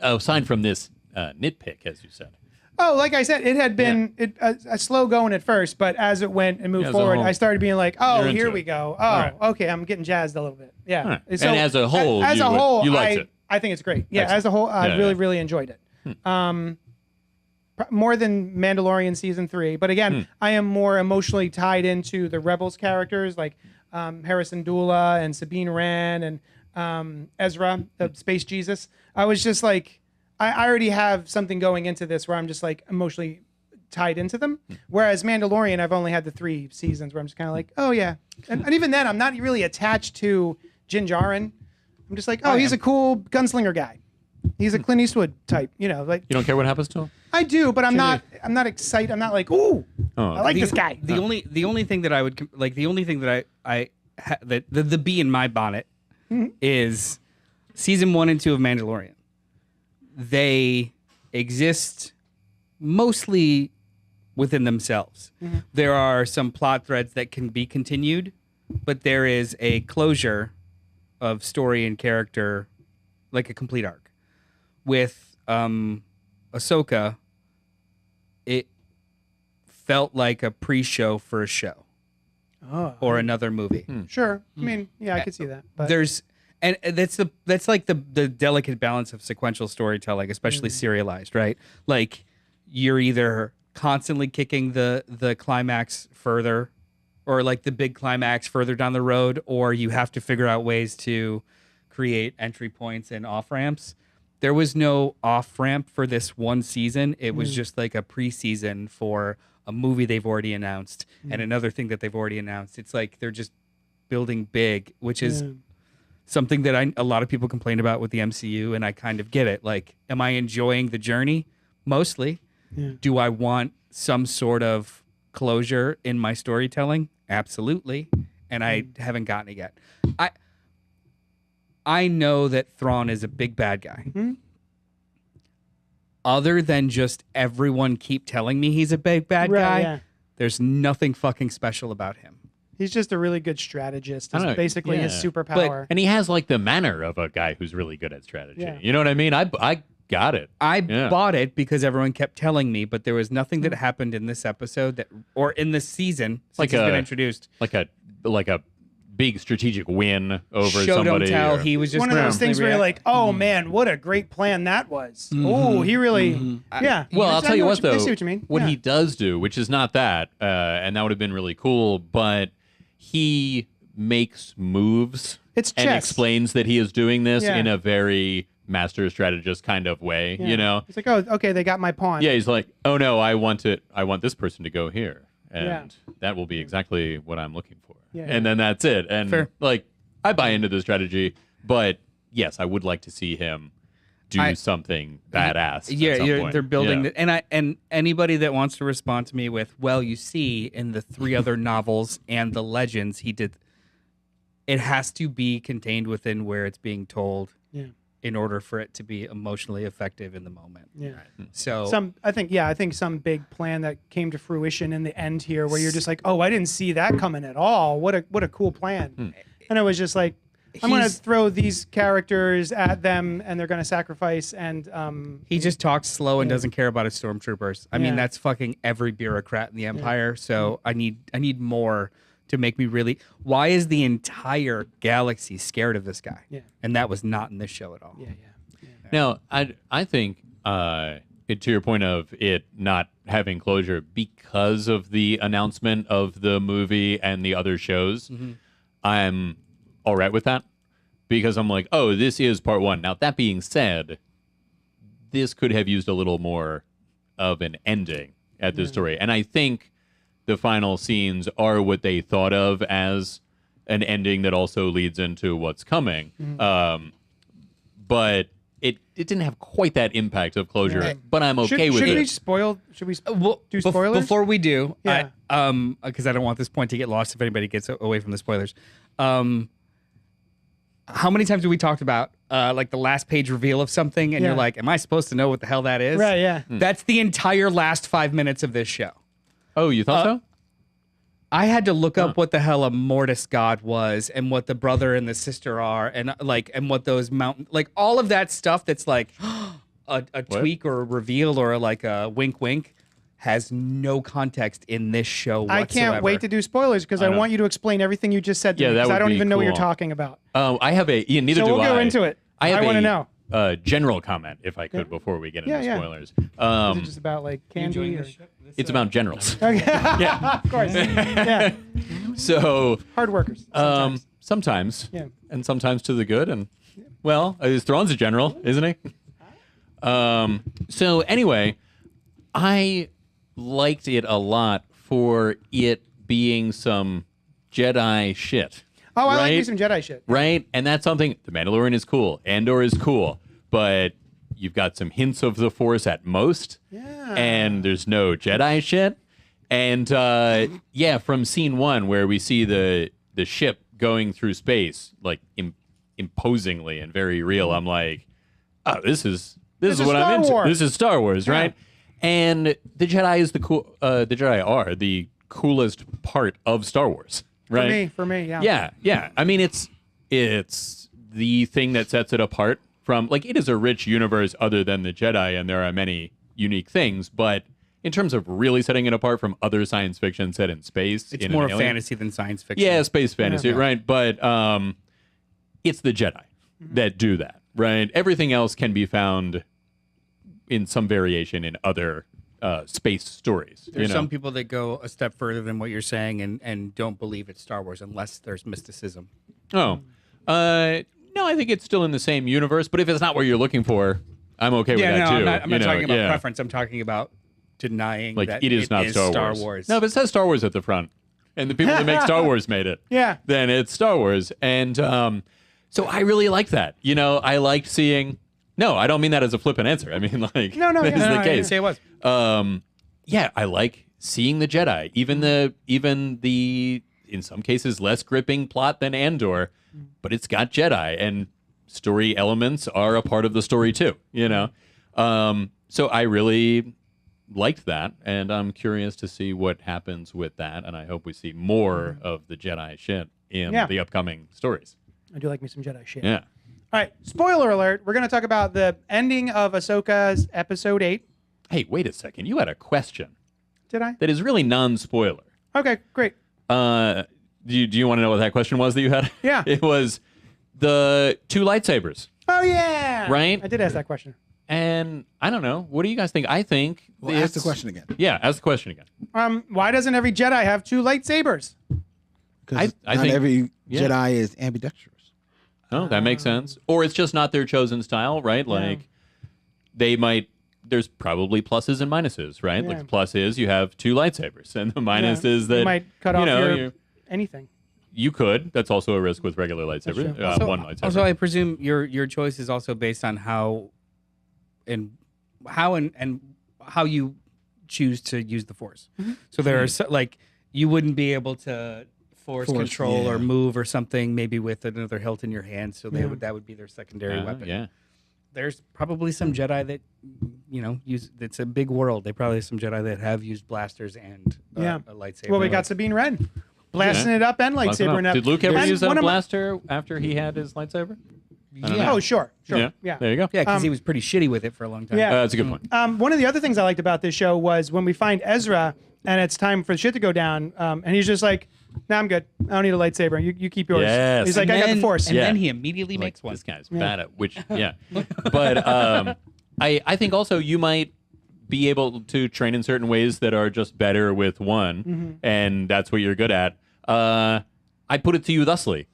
Aside from this nitpick, as you said. Oh, like I said, it had been a slow going at first, but as it went and moved As a forward, whole, I started being like, "Oh, you're into here it. we go. Oh, right. okay, I'm getting jazzed a little bit." Yeah. All right. So, And as a whole, you liked it. I think it's great. Yeah, Excellent. as a whole, I Yeah, really, yeah. really enjoyed it. More than Mandalorian season 3, but again, I am more emotionally tied into the Rebels characters like Harrison Dula and Sabine Wren and Ezra, the Space Jesus. I was just like, I already have something going into this where I'm just like emotionally tied into them. Whereas Mandalorian, I've only had the 3 seasons where I'm just kind of like, oh yeah, and even then, I'm not really attached to Din Djarin. I'm just like, oh, he's a cool gunslinger guy. He's a Clint Eastwood type, like You don't care what happens to him? I do, but I'm not excited. I'm not like, ooh, I like this guy. The only thing that I would like, the only thing that the bee in my bonnet is season 1 and 2 of Mandalorian. They exist mostly within themselves. There are some plot threads that can be continued, but there is a closure of story and character, like a complete arc. With Ahsoka, it felt like a pre-show for a show or another movie. Sure. I mean, yeah, I could see that. But And that's like the delicate balance of sequential storytelling, especially serialized, right? Like you're either constantly kicking the climax further, or like the big climax further down the road, or you have to figure out ways to create entry points and off ramps. There was no off ramp for this one season. It was just like a preseason for a movie they've already announced and another thing that they've already announced. It's like they're just building big, which is something that a lot of people complain about with the MCU, and I kind of get it. Like, am I enjoying the journey? Mostly. Yeah. Do I want some sort of closure in my storytelling? Absolutely. And I haven't gotten it yet. I know that Thrawn is a big bad guy. Mm-hmm. Other than just everyone keep telling me he's a big bad guy, Yeah. there's nothing fucking special about him. He's just a really good strategist. I Is don't know, basically his yeah. superpower. And he has like the manner of a guy who's really good at strategy. Yeah. You know what I mean? I got it. I Yeah. bought it because everyone kept telling me, but there was nothing that happened in this episode that, or in this season, since Like he's been a- introduced. Like a big strategic win over Showed somebody. him tell or- he was just One of those constantly things where you're like, oh man, what a great plan that was. Oh, he really, yeah. Well, I'll tell you what, I though. see what you mean. What Yeah. he does do, which is not that, and that would have been really cool, but he makes moves It's and chess. explains that he is doing this Yeah. in a very master strategist kind of way. Yeah. You know? It's like, oh, okay, they got my pawn. Yeah, he's like, oh no, I want this person to go here, and Yeah. that will be exactly what I'm looking for. Yeah. And then that's it. And Fair. like, I buy into the strategy, but yes, I would like to see him do something badass. Yeah, at some point. they're building Yeah. and anybody that wants to respond to me with, well, you see, in the 3 other novels and the legends, he did. It has to be contained within where it's being told, Yeah. in order for it to be emotionally effective in the moment. Yeah. So I think some big plan that came to fruition in the end here, where you're just like, oh, I didn't see that coming at all. What a cool plan. And it was just like, I'm going to He's- throw these characters at them, and they're going to sacrifice. And he just talks slow and doesn't care about his stormtroopers. I mean, Yeah. that's fucking every bureaucrat in the Empire. So I need more to make me really. Why is the entire galaxy scared of this guy? Yeah. And that was not in this show at all. yeah. Now, I think to your point of it not having closure because of the announcement of the movie and the other shows, I'm all right with that because I'm like, oh, this is part 1. Now, that being said, this could have used a little more of an ending at this story, and I think the final scenes are what they thought of as an ending that also leads into what's coming. But it didn't have quite that impact of closure. But I'm okay with should it. we spoil? Should we Well, do spoilers? Before we do, Yeah. because I don't want this point to get lost if anybody gets away from the spoilers. How many times have we talked about like the last page reveal of something, and Yeah. you're like, "Am I supposed to know what the hell that is?" Right, yeah. That's the entire last 5 minutes of this show. Oh, you thought so? I had to look up what the hell a mortis god was, and what the brother and the sister are, and what those mountain, like all of that stuff. That's like a tweak or a reveal or like a wink, wink. Has no context in this show whatsoever. I can't wait to do spoilers because I know. want you to explain everything you just said to Yeah, me, that because I would don't be even know what you're cool. talking about. I have a. Yeah, neither So do we'll I. go into it. I have wanna know. General comment, if I could, before we get into Yeah. spoilers. Is it just about like candy? Or... It's about generals. Okay. Yeah. Of course. Yeah. So Hard workers. sometimes, Yeah. and sometimes to the good, and well, Thrawn's a general, isn't he? So anyway, I liked it a lot for it being some Jedi shit. Oh, I like me right? some Jedi shit. Right? And that's something. The Mandalorian is cool. Andor is cool. But you've got some hints of the Force at most. Yeah. And there's no Jedi shit. And yeah, from scene 1 where we see the ship going through space, like imposingly and very real, I'm like, oh, this is what Star I'm into. Wars. This is Star Wars, right? And the Jedi is the Jedi are the coolest part of Star Wars, right? For me, yeah. Yeah. I mean, it's the thing that sets it apart from, like, it is a rich universe other than the Jedi, and there are many unique things, but in terms of really setting it apart from other science fiction set in space, It's in more an alien- fantasy than science fiction. Yeah, space fantasy, right? But it's the Jedi that do that, right? Everything else can be found in some variation in other space stories. There's you know? some people that go a step further than what you're saying and don't believe it's Star Wars unless there's mysticism. Oh, no, I think it's still in the same universe. But if it's not what you're looking for, I'm okay with that too. I'm not you know, talking about yeah. preference. I'm talking about denying Like that it is not Star Wars. No, if it says Star Wars at the front, and the people that make Star Wars made it, Yeah. then it's Star Wars. And So I really liked that. You know, I liked seeing. No, I don't mean that as a flippant answer. I mean, like, No, this is yeah. the I didn't case. say it was. Yeah, I like seeing the Jedi, even the in some cases less gripping plot than Andor, but it's got Jedi and story elements are a part of the story too. You know, so I really liked that, and I'm curious to see what happens with that, and I hope we see more of the Jedi shit in the upcoming stories. I do like me some Jedi shit. Yeah. All right, spoiler alert. We're going to talk about the ending of Ahsoka's episode 8. Hey, wait a second. You had a question Did I? that is really non-spoiler. Okay, great. Do you want to know what that question was that you had? Yeah. It was the 2 lightsabers. Oh, yeah. Right? I did ask that question. And I don't know. What do you guys think? I think. Well, ask the question again. Yeah, ask the question again. Why doesn't every Jedi have 2 lightsabers? Because I not think- every yeah. Jedi is ambidextrous. Oh, that makes sense. Or it's just not their chosen style, right? Like, they might. There's probably pluses and minuses, right? Yeah. Like, the plus is you have 2 lightsabers, and the minus is that you might cut off anything. you could. That's also a risk with regular lightsabers. true. Also- One lightsaber. Also, I presume your choice is also based on how you choose to use the Force. So there are like you wouldn't be able to force control yeah. or move or something maybe with another hilt in your hand. So that would be their secondary Yeah, weapon. Yeah. There's probably some Jedi that use. It's a big world. They probably have some Jedi that have used blasters and a lightsaber. Well, we got Sabine Wren blasting it up and lightsaber. And up. Did Luke ever And use a one of my- blaster after he had his lightsaber? Yeah. Oh, sure. Yeah. Yeah. There you go. Yeah, because he was pretty shitty with it for a long time. Yeah. That's a good point. One of the other things I liked about this show was when we find Ezra and it's time for shit to go down, and he's just like, "Nah, I'm good. I don't need a lightsaber. You keep yours." Yes. He's like, "I got the Force." And Yeah. then he immediately Like, makes one. This guy's bad at which, yeah. But I think also you might be able to train in certain ways that are just better with one, and that's what you're good at. I put it to you thusly: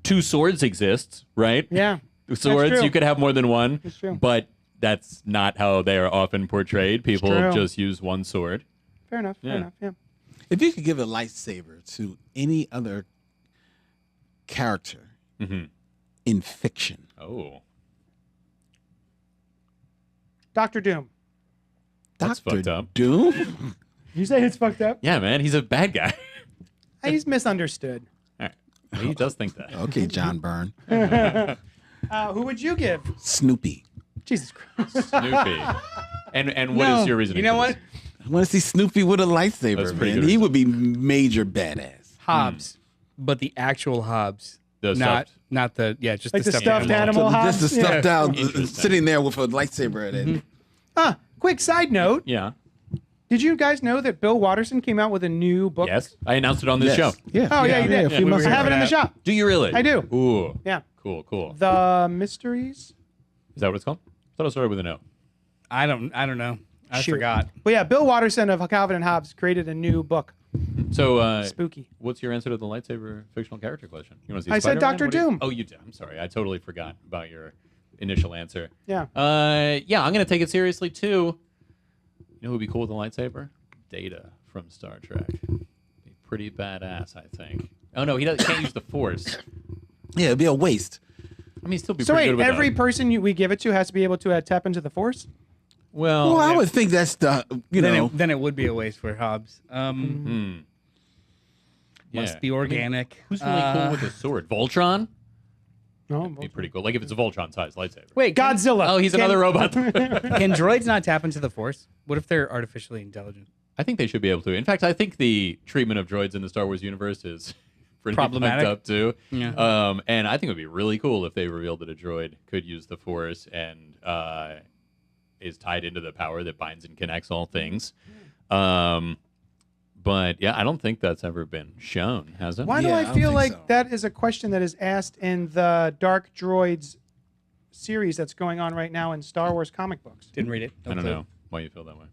2 swords exist, right? Yeah. Swords, true. you could have more than one, true. but that's not how they are often portrayed. People true. just use one sword. Fair enough. Fair Yeah. enough. Yeah. If you could give a lightsaber to any other character in fiction, Oh, Doctor Doom. that's Dr. fucked up. Doom? You say it's fucked up? Yeah, man, he's a bad guy. He's misunderstood. All right. He does think that. Okay, John Byrne. Who would you give? Snoopy. Jesus Christ. Snoopy. And what is your reasoning? You know for what? this? I want to see Snoopy with a lightsaber, That's pretty man. good He would be major badass. Hobbs, but the actual Hobbs, The not stuffed- not the just Like the stuffed stuffed animal So Hobbs? just the stuffed Yeah. out, Interesting. sitting there with a lightsaber at it. Quick side note. Yeah. Did you guys know that Bill Watterson came out with a new book? Yes. I announced it on this show. Yeah. Oh, yeah, you did. a few months I ago. have it in the shop. Do you really? I do. Ooh. Yeah. Cool, cool. The Mysteries? Is that what it's called? I thought it started with an O. I don't know. I Shoot. forgot. Well, yeah, Bill Watterson of Calvin and Hobbes created a new book. So, Spooky. what's your answer to the lightsaber fictional character question? You want to see I said Spider-Man? Dr. What do you- Doom. Oh, you did. I'm sorry. I totally forgot about your initial answer. Yeah. Yeah, I'm going to take it seriously, too. You know who would be cool with a lightsaber? Data from Star Trek. Be pretty badass, I think. Oh, no, can't use the Force. Yeah, it'd be a waste. I mean, still be So pretty wait, good with every that. person we give it to has to be able to tap into the Force? Well, Well, I yeah. would think that's the, Then it would be a waste for Hobbs. Must Yeah. be organic. Who's really cool with a sword? Voltron? No. Be pretty cool. Like if it's a Voltron-sized lightsaber. Wait, Godzilla. Oh, he's another robot. Can droids not tap into the Force? What if they're artificially intelligent? I think they should be able to. In fact, I think the treatment of droids in the Star Wars universe is pretty Problematic. fucked up too. Yeah. And I think it would be really cool if they revealed that a droid could use the Force and is tied into the power that binds and connects all things. But yeah, I don't think that's ever been shown, has it? Why do Yeah, I I don't feel think like so. that is a question that is asked in the Dark Droids series that's going on right now in Star Wars comic books? Didn't read it. I don't know why you feel that way.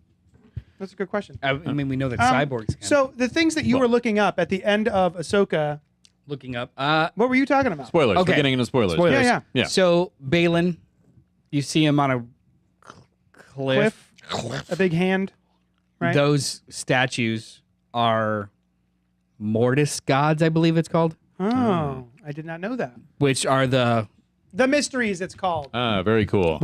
That's a good question. I mean, we know that cyborgs can. So the things that you were looking up at the end of Ahsoka, looking up. what were you talking about? Spoilers. Okay. We're getting into spoilers. Spoilers. Yeah. So Balin, you see him on a cliff. A big hand, right? Those statues are Mortis gods, I believe it's called. Oh, I I did not know that. which are the The Mysteries, it's called. Very cool.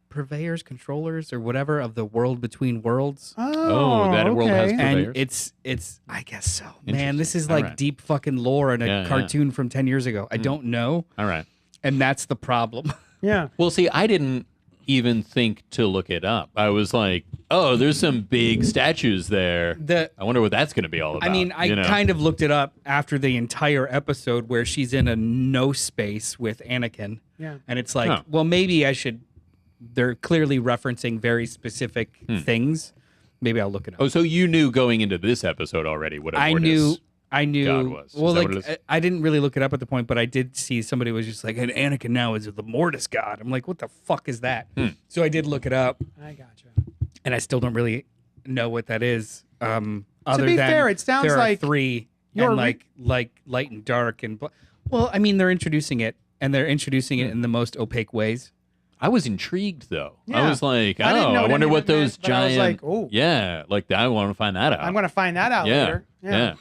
purveyors, controllers, or whatever of the world between worlds. That world has okay. purveyors. And it's I guess so. Man, Interesting. this is All like right. deep fucking lore in a Yeah, cartoon from 10 years ago. I don't know, All right. and that's the problem. Yeah. Well, see, I didn't even think to look it up. I was like, oh, there's some big statues there. I wonder what that's going to be all about. I mean, I kind of looked it up after the entire episode where she's in a no space with Anakin. Yeah. And it's like, Huh. well, maybe I should. They're clearly referencing very specific things. Maybe I'll look it up. Oh, so you knew going into this episode already what a I Mortis knew. God was. Is Well, that like what it is? I didn't really look it up at the point, but I did see somebody was just like, "And Anakin now is the Mortis God." I'm like, "What the fuck is that?" So I did look it up, I gotcha. and I still don't really know what that is. Other be than fair, it sounds there like are three you're and like light and dark and well, I mean they're introducing it, and they're introducing it in the most opaque ways. I was intrigued though. Yeah. I was like, I didn't know I what wonder any of what it meant, those but I was giant. like, ooh. Yeah, like I want to find that out. I'm going to find that out yeah. later. Yeah.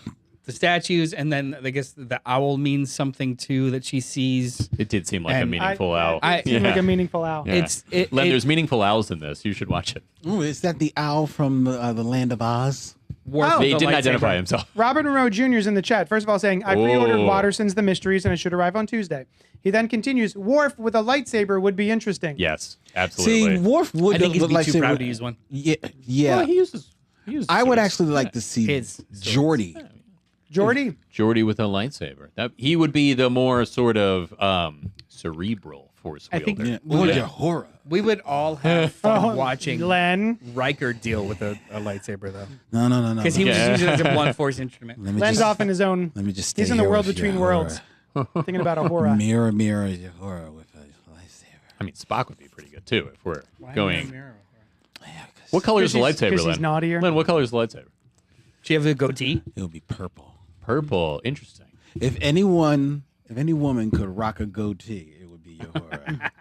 The statues, and then I guess the owl means something too that she sees. It did seem like a And meaningful owl. It seemed like a meaningful owl. Yeah. Len, it- there's meaningful owls in this. You should watch it. Ooh, is that the owl from the Land of Oz? Worf Oh. with He the didn't lightsaber. identify himself. Robert Monroe Jr. is in the chat. First of all, saying, I pre-ordered Oh. Watterson's The Mysteries and it should arrive on Tuesday. He then continues, Worf with a lightsaber would be interesting. Yes, absolutely. See, Worf would I think he'd look be like too they proud would- to use one. Yeah, yeah. Well, he uses I would swords. actually like to see His Geordi. Geordi? Geordi with a lightsaber. He would be the more sort of cerebral force I wielder. think Yeah. Or Jahora. we would all have fun watching Len. Riker deal with a lightsaber though, No. because he was Yeah. using it as a blunt force instrument. Let me Len's just, off in his own. Let me just. He's stay in the here world with between Jahora. worlds. Thinking about a horror. Mirror, mirror, Jahora with a lightsaber. I mean, Spock would be pretty good too if we're going. Yeah, What color is the 'Cause lightsaber, he's Len? naughtier. Len, what color is the lightsaber? Do you have a goatee? It would be purple. Purple. Interesting. If any woman could rock a goatee, it would be Jahora.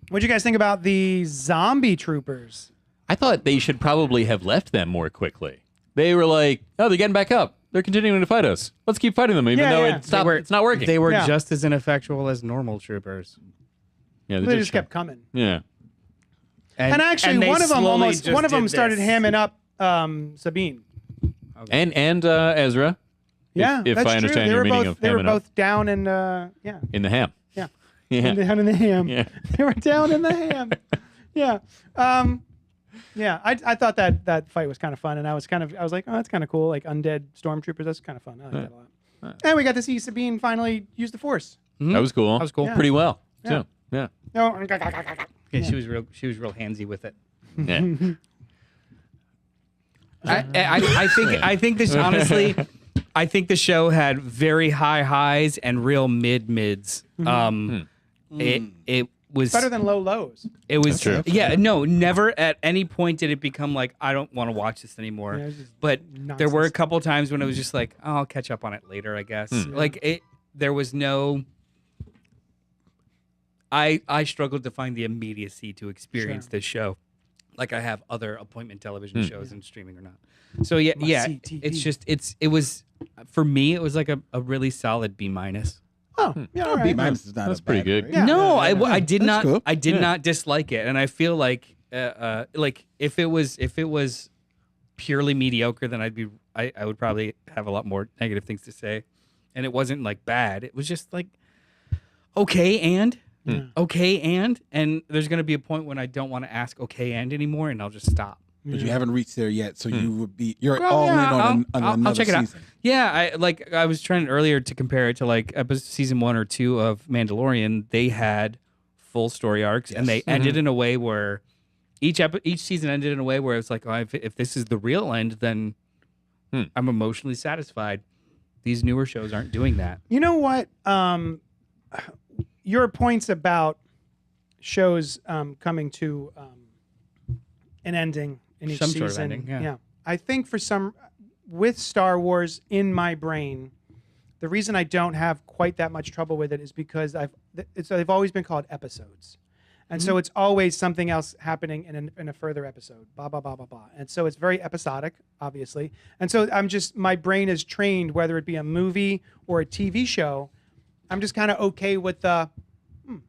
What'd you guys think about the zombie troopers? I thought they should probably have left them more quickly. They were like, oh, they're getting back up. They're continuing to fight us. Let's keep fighting them, even Yeah, though yeah. it's not working. They were Yeah. just as ineffectual as normal troopers. yeah, They just kept coming. Yeah. And actually, they one of them slowly just did started this. hamming up Sabine. And Ezra. Yeah, if that's I understand true. your They were meaning both of they were hamming up. both down and yeah, In the ham. yeah, Yeah. down in the ham. Yeah. They were down in the ham. Yeah. Yeah, I thought that fight was kind of fun, and I was like, oh, that's kind of cool, like undead stormtroopers. That's kind of fun. I like that a lot. And we got to see Sabine finally use the Force. That was cool. That was cool. Yeah. Pretty well, Yeah. too. Yeah. No, Yeah, she was real handsy with it. Yeah. I think this honestly, I think the show had very high highs and real mids. It was better than low lows. It was That's true. Yeah, no, never at any point did it become like I don't want to watch this anymore. Yeah, it was just but there were a nonsense. couple times when it was just like, oh, I'll catch up on it later, I guess. Like there was no. I struggled to find the immediacy to experience Sure. this show, like I have other appointment television shows and streaming or not. So yeah, see TV. it's just it was for me it was like a really solid B minus. Oh, yeah, all B right. minus is not That's a pretty bad good. grade. Yeah. No, I did That's not. cool. I did not dislike it, and I feel like if it was purely mediocre, then I would probably have a lot more negative things to say. And it wasn't like bad. It was just like okay and and there's gonna be a point when I don't want to ask okay and anymore, and I'll just stop. But you haven't reached there yet, so you're Well, all yeah, in on I'll another check it out. season. Yeah, I was trying earlier to compare it to like season 1 or 2 of Mandalorian. They had full story arcs, and they ended in a way where each season ended in a way where it's like, oh, if this is the real end, then I'm emotionally satisfied. These newer shows aren't doing that. You know what? Your points about shows coming to an ending in each Some season. sort of ending, yeah. I think with Star Wars in my brain, the reason I don't have quite that much trouble with it is because they've always been called episodes. And so it's always something else happening in a further episode, blah, blah, blah, blah, blah. And so it's very episodic, obviously. And so my brain is trained, whether it be a movie or a TV show, I'm just kind of okay with the,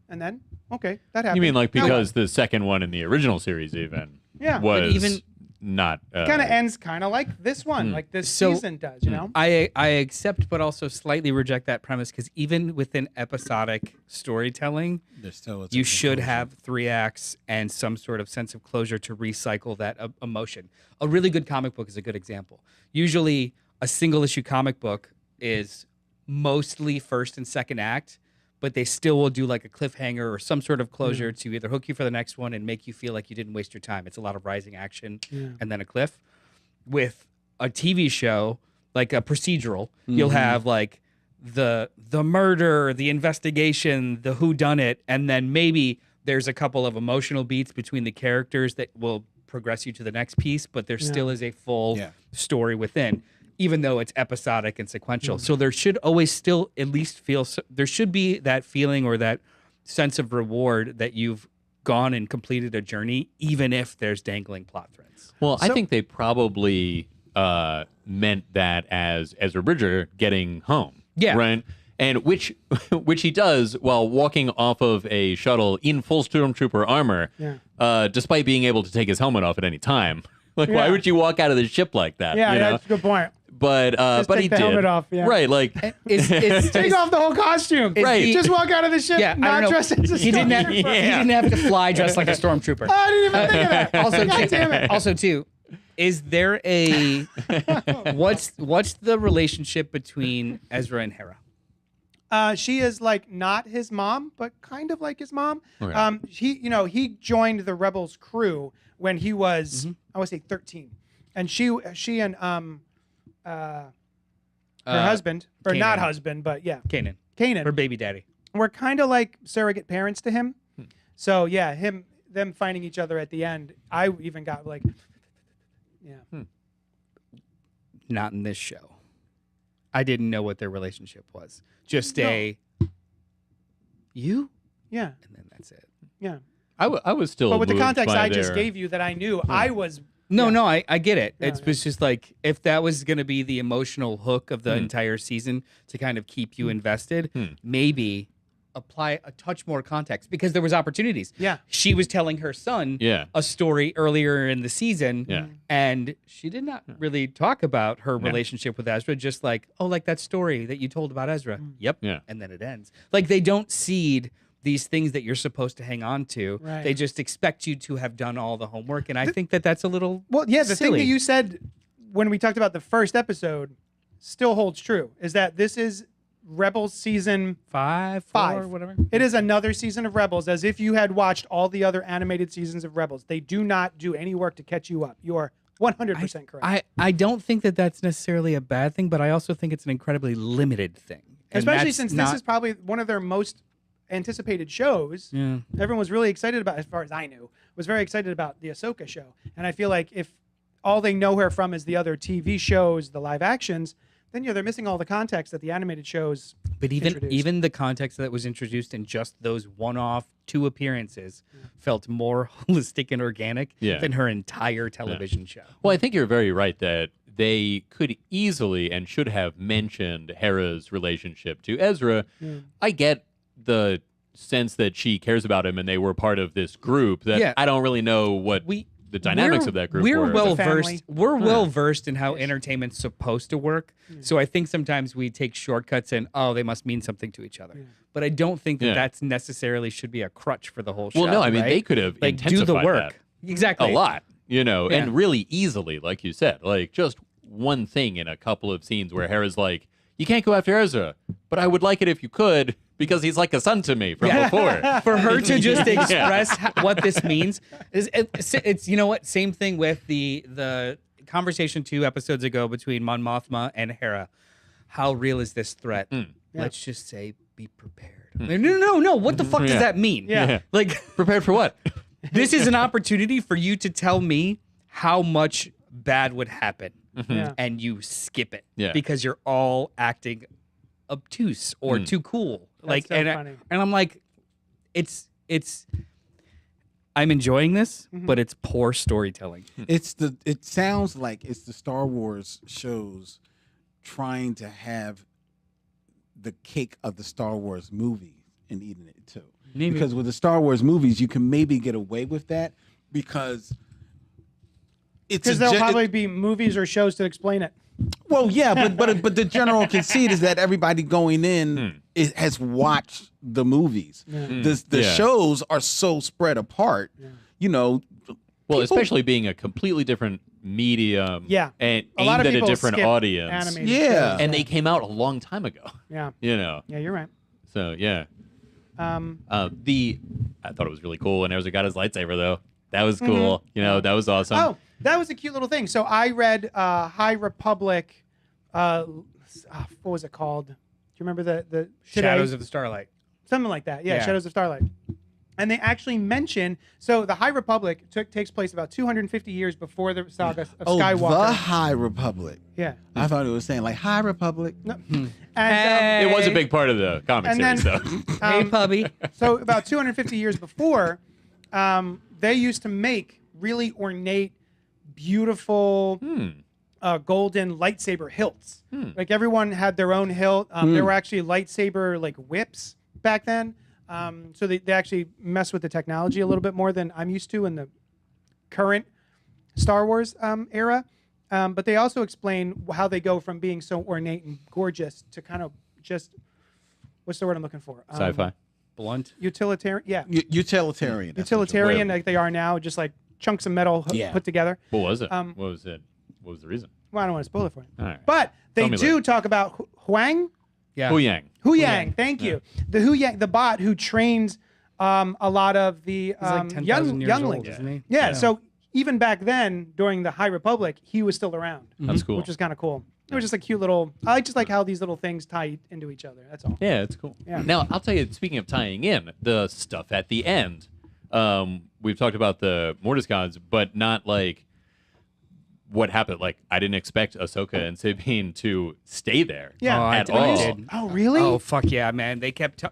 and then, okay, that happened. You mean like Now because the second one in the original series even Yeah. was But even- not... it kind of ends kind of like this one, like this season does, you know? I accept, but also slightly reject that premise because even within episodic storytelling, There's still you should have 3 acts and some sort of sense of closure to recycle that emotion. A really good comic book is a good example. Usually, a single issue comic book is mostly first and second act, but they still will do like a cliffhanger or some sort of closure to either hook you for the next one and make you feel like you didn't waste your time. It's a lot of rising action and then a cliff. With a TV show, like a procedural, you'll have like the murder, the investigation, the whodunit, and then maybe there's a couple of emotional beats between the characters that will progress you to the next piece, but there still is a full story within, even though it's episodic and sequential. So there should always still at least there should be that feeling or that sense of reward that you've gone and completed a journey, even if there's dangling plot threads. Well, I think they probably meant that as Ezra Bridger getting home. Yeah. Right? And which he does while walking off of a shuttle in full Stormtrooper armor, despite being able to take his helmet off at any time. Like, why would you walk out of the ship like that? Yeah, you know? that's a good point. But take he the did. helmet off, yeah. Right, like Take off the whole costume. Right. Just walk out of the ship, Yeah, I not don't know. dressed as a He didn't have, stormtrooper. he didn't have to fly dressed like a stormtrooper. Oh, I didn't even think of that. Also, God damn it. also too, is there a what's the relationship between Ezra and Hera? She is like not his mom, but kind of like his mom. Okay. He joined the Rebels crew when he was, I would say 13, and she and her husband, or not Kanan. husband, but yeah, Kanan, Kanan, her baby daddy. were kind of like surrogate parents to him. So yeah, them finding each other at the end, I even got like, Not in this show. I didn't know what their relationship was. Just No. you, yeah, and then that's it. yeah. I was still But with the moved context by I just their- gave you, that I knew, I was. No, Yeah. no, I get it. Yeah, It's just like if that was going to be the emotional hook of the entire season to kind of keep you invested, maybe apply a touch more context because there was opportunities. Yeah. She was telling her son Yeah. a story earlier in the season, Yeah. and she did not really talk about her relationship with Ezra, just like, oh, like that story that you told about Ezra. Yep. Yeah. And then it ends. Like they don't seed these things that you're supposed to hang on to. Right. They just expect you to have done all the homework, and I think that that's a little Well, yeah, the thing silly. that you said when we talked about the first episode still holds true, is that this is Rebels season five, five. whatever. It is another season of Rebels, as if you had watched all the other animated seasons of Rebels. They do not do any work to catch you up. You are 100% correct. I don't think that that's necessarily a bad thing, but I also think it's an incredibly limited thing. And Especially that's since not- this is probably one of their most anticipated shows. Yeah. Everyone was really excited about, as far as I knew, was very excited about the Ahsoka show. And I feel like if all they know her from is the other TV shows, the live actions, then they're missing all the context that the animated shows But introduced. even the context that was introduced in just those one-off 2 appearances felt more holistic and organic Yeah. than her entire television show. Well, I think you're very right that they could easily and should have mentioned Hera's relationship to Ezra. I get the sense that she cares about him and they were part of this group that Yeah. I don't really know what the dynamics of that group We're were. well family. versed. We're well versed in how entertainment's supposed to work. So I think sometimes we take shortcuts and they must mean something to each other. But I don't think that Yeah. that's necessarily should be a crutch for the whole show. Well, no, I mean, right? they could have like do the intensified work exactly a lot, Yeah. and really easily, like you said, like just one thing in a couple of scenes where Hera's like, you can't go after Ezra, but I would like it if you could because he's like a son to me from before. For her to just express what this means is it's you know what, same thing with the conversation 2 episodes ago between Mon Mothma and Hera. How real is this threat? Let's just say be prepared. No. What the fuck does that mean? Yeah. Like Prepared for what? this is an opportunity for you to tell me how much bad would happen, Yeah. and you skip it Yeah. because you're all acting obtuse or too cool. Like, so and funny. and I'm like, it's I'm enjoying this, but it's poor storytelling. It sounds like it's the Star Wars shows trying to have the cake of the Star Wars movie and eating it too. Maybe. Because with the Star Wars movies, you can maybe get away with that because there'll probably be movies or shows to explain it. Well, yeah, but the general conceit is that everybody going in has watched the movies. Yeah. The shows are so spread apart. Yeah. You know, Well, especially being a completely different medium, and A lot aimed of at a people different skip audience. animated Yeah. shows. And they came out a long time ago. Yeah. You know, Yeah, you're right. so yeah. I thought it was really cool when Ezra got his lightsaber though. That was cool. You know, that was awesome. Oh, that was a cute little thing. So I read High Republic. What was it called? Do you remember the Shadows of the Starlight. something like that? Yeah, Yeah. Shadows of Starlight. And they actually mention the High Republic takes place about 250 years before the saga of Skywalker. the High Republic. Yeah. I thought it was saying like High Republic. No. And It was a big part of the comic And series, then- though. Hey, puppy. so about 250 years before, they used to make really ornate, beautiful, golden lightsaber hilts. Like everyone had their own hilt. There were actually lightsaber like whips back then. So they actually mess with the technology a little bit more than I'm used to in the current Star Wars era. But they also explain how they go from being so ornate and gorgeous to kind of just, what's the word I'm looking for? Sci-fi. Blunt. Utilitarian. Yeah. Utilitarian. that's what Utilitarian like they are now, just like chunks of metal put together. What was it? Um, What was it? What was the reason? Well, I don't want to spoil it for you. All right. But they Tell me do later. talk about Huang. Yeah. Hu Yang. Hu Yang, thank you. The Hu Yang, the bot who trains a lot of the He's like 10,000 years younglings. old, isn't he? Yeah, so even back then, during the High Republic, he was still around, That's cool. which was kind of cool. It was just a cute little. I just like how these little things tie into each other. That's all. Yeah, it's cool. Yeah. Now, I'll tell you, speaking of tying in, the stuff at the end, we've talked about the Mortis gods, but not like what happened. Like, I didn't expect Ahsoka and Sabine to stay there Yeah. Oh, I at did. all. did. Oh, really? Oh, fuck yeah, man. They kept,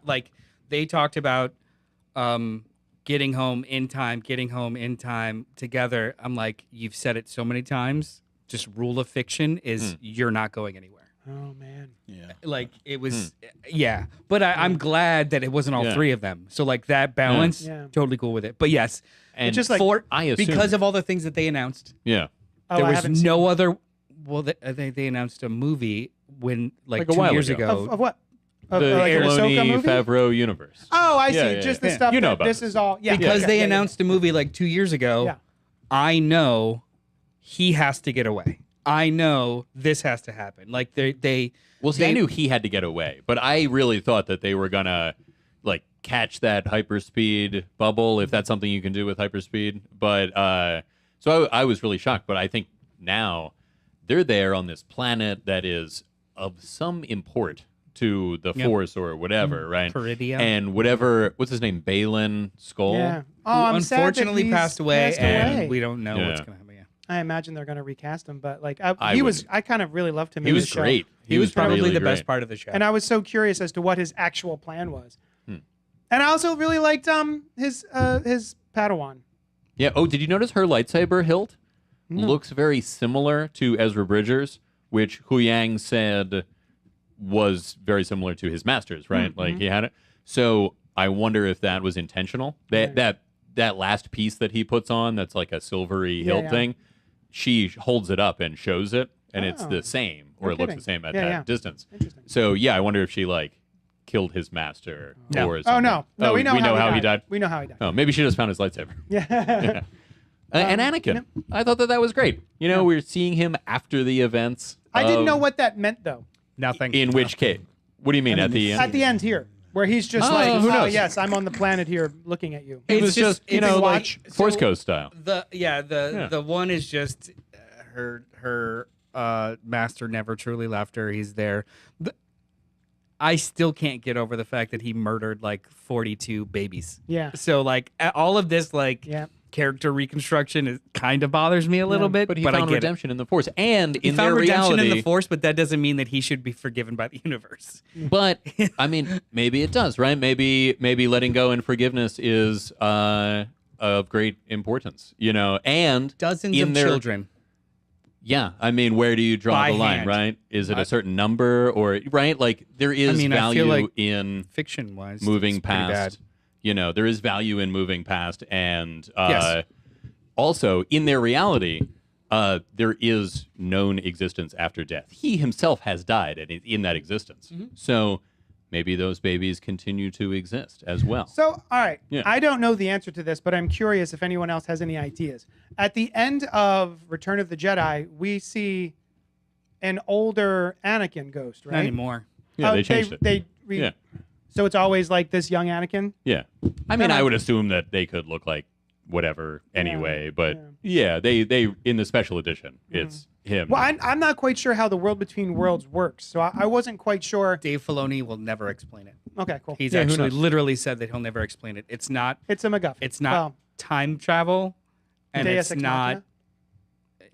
they talked about getting home in time together. I'm like, you've said it so many times. Just rule of fiction is you're not going anywhere. Oh man. Yeah. Like it was, yeah. But I'm glad that it wasn't all Yeah. three of them. So like that balance, Yeah. totally cool with it. But yes, And just like- for I assume, because of all the things that they announced, yeah. Oh, there I was haven't no other. Well, they announced a movie when like Like a 2 while years ago. ago. Of what? Of, The like an Ahsoka Filoni movie? Favreau universe. Oh, I see. Yeah, yeah, Just yeah. the stuff. You know that about this this. is all. Yeah. Because okay, they yeah, announced a movie like 2 years ago. Yeah. I know he has to get away. I know this has to happen. Like they Well, see, I knew he had to get away, but I really thought that they were gonna like catch that hyperspeed bubble, if that's something you can do with hyperspeed. But so I was really shocked. But I think now they're there on this planet that is of some import to the Yep. Force or whatever, right? Peridia. And whatever, what's his name, Balin Skull. Yeah. Oh, who I'm sad that unfortunately he's passed away, and away. we don't know Yeah. what's gonna happen. Yeah. I imagine they're going to recast him, but like I he would- was. I kind of really loved him. He in was the show. great. He was probably really the best great. part of the show. And I was so curious as to what his actual plan was. And I also really liked his Padawan. Yeah. Oh, did you notice her lightsaber hilt looks very similar to Ezra Bridger's, which Hu Yang said was very similar to his master's, right? Like he had it. So I wonder if that was intentional. That last piece that he puts on, that's like a silvery hilt yeah. thing. She holds it up and shows it, and it's Oh. the same, or No it looks kidding. the same at Yeah, that yeah. distance. Interesting. So yeah, I wonder if she like killed his master No. or Oh something. no, no, we know how he died. We know how he died. Oh, maybe she just found his lightsaber. Yeah. And Anakin, I thought that was great. You know, we're seeing him after the events. I didn't of- know what that meant though. Nothing. In which case? What do you mean at the end? At the end here, where he's just Oh, like, who "Oh knows? yes, I'm on the planet here, looking at you." It It's was just you it's know like watch- Force so- Coast style. The one is just her master never truly left her. He's there. I still can't get over the fact that he murdered like 42 babies. Yeah. So like all of this like Yeah. character reconstruction is kind of bothers me a little bit. But he I found get redemption in the Force, and He in found their redemption reality. in the Force, but that doesn't mean that he should be forgiven by the universe. But I mean, maybe it does, right? Maybe letting go and forgiveness is of great importance, and Dozens in of their, children. Yeah, I mean, where do you draw By the line, hand. right? Is it a certain number or right? Like there is I value feel like in fiction-wise, moving it's pretty bad. past. There is value in moving past, and Yes. also in their reality, there is known existence after death. He himself has died and is in that existence. Mm-hmm. So maybe those babies continue to exist as well. So, all right. Yeah. I don't know the answer to this, but I'm curious if anyone else has any ideas. At the end of Return of the Jedi, we see an older Anakin ghost, right? Not anymore. Yeah, Oh, they changed it. Yeah. So it's always like this young Anakin? Yeah. I mean, No, no. I would assume that they could look like whatever anyway, but yeah. they in the special edition, it's him. Well, I'm not quite sure how the World Between Worlds works, so I wasn't quite sure. Dave Filoni will never explain it. Okay, cool. He's Yeah, who actually knows? literally said that he'll never explain it. It's not. It's a MacGuffin. It's not Well, time travel, and Deus it's Ex not. Machina?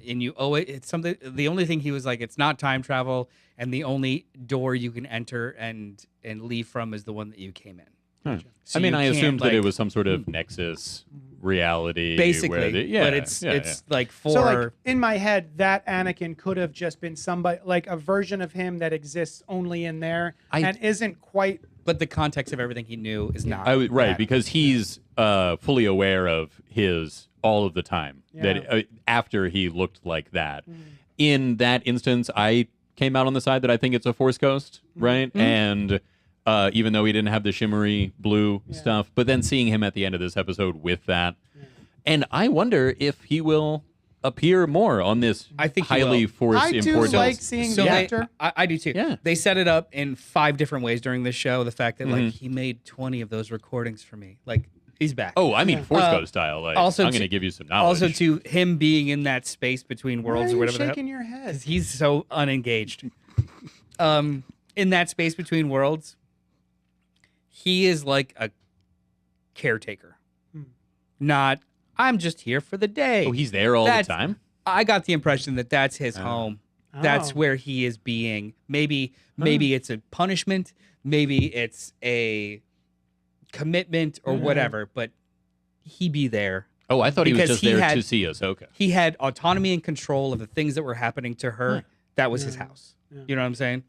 And you owe it. It's something. The only thing he was like, it's not time travel, and the only door you can enter and leave from is the one that you came in. So I mean, you I can't, assumed that it like- was some sort of Nexus reality. basically, where they, but it's like for So, like, in my head, that Anakin could have just been somebody, like a version of him that exists only in there and isn't quite. but the context of everything he knew is not right, that. because he's fully aware of his all of the time that after he looked like that. In that instance, I came out on the side that I think it's a Force ghost, right? And even though he didn't have the shimmery blue stuff, but then seeing him at the end of this episode with that, and I wonder if he will appear more on this I think he highly will. Force I do important. like seeing the actor. I do too. Yeah. They set it up in 5 different ways during this show. The fact that like he made 20 of those recordings for me, like he's back. Oh, I mean Force ghost style. Like, also I'm going to to- give you some knowledge. Also, to him being in that space between Why worlds are or you whatever the hell, shaking your head? 'cause he's so unengaged. In that space between worlds, he is like a caretaker. Not, I'm just here for the day. Oh, he's there all That's- the time. I got the impression that that's his home. That's Oh. where he is being. Maybe it's a punishment. Maybe it's a commitment or whatever. But he be there. Oh, I thought he was Because just he there had- to see Ahsoka. He had autonomy and control of the things that were happening to her. That was his house. You know what I'm saying?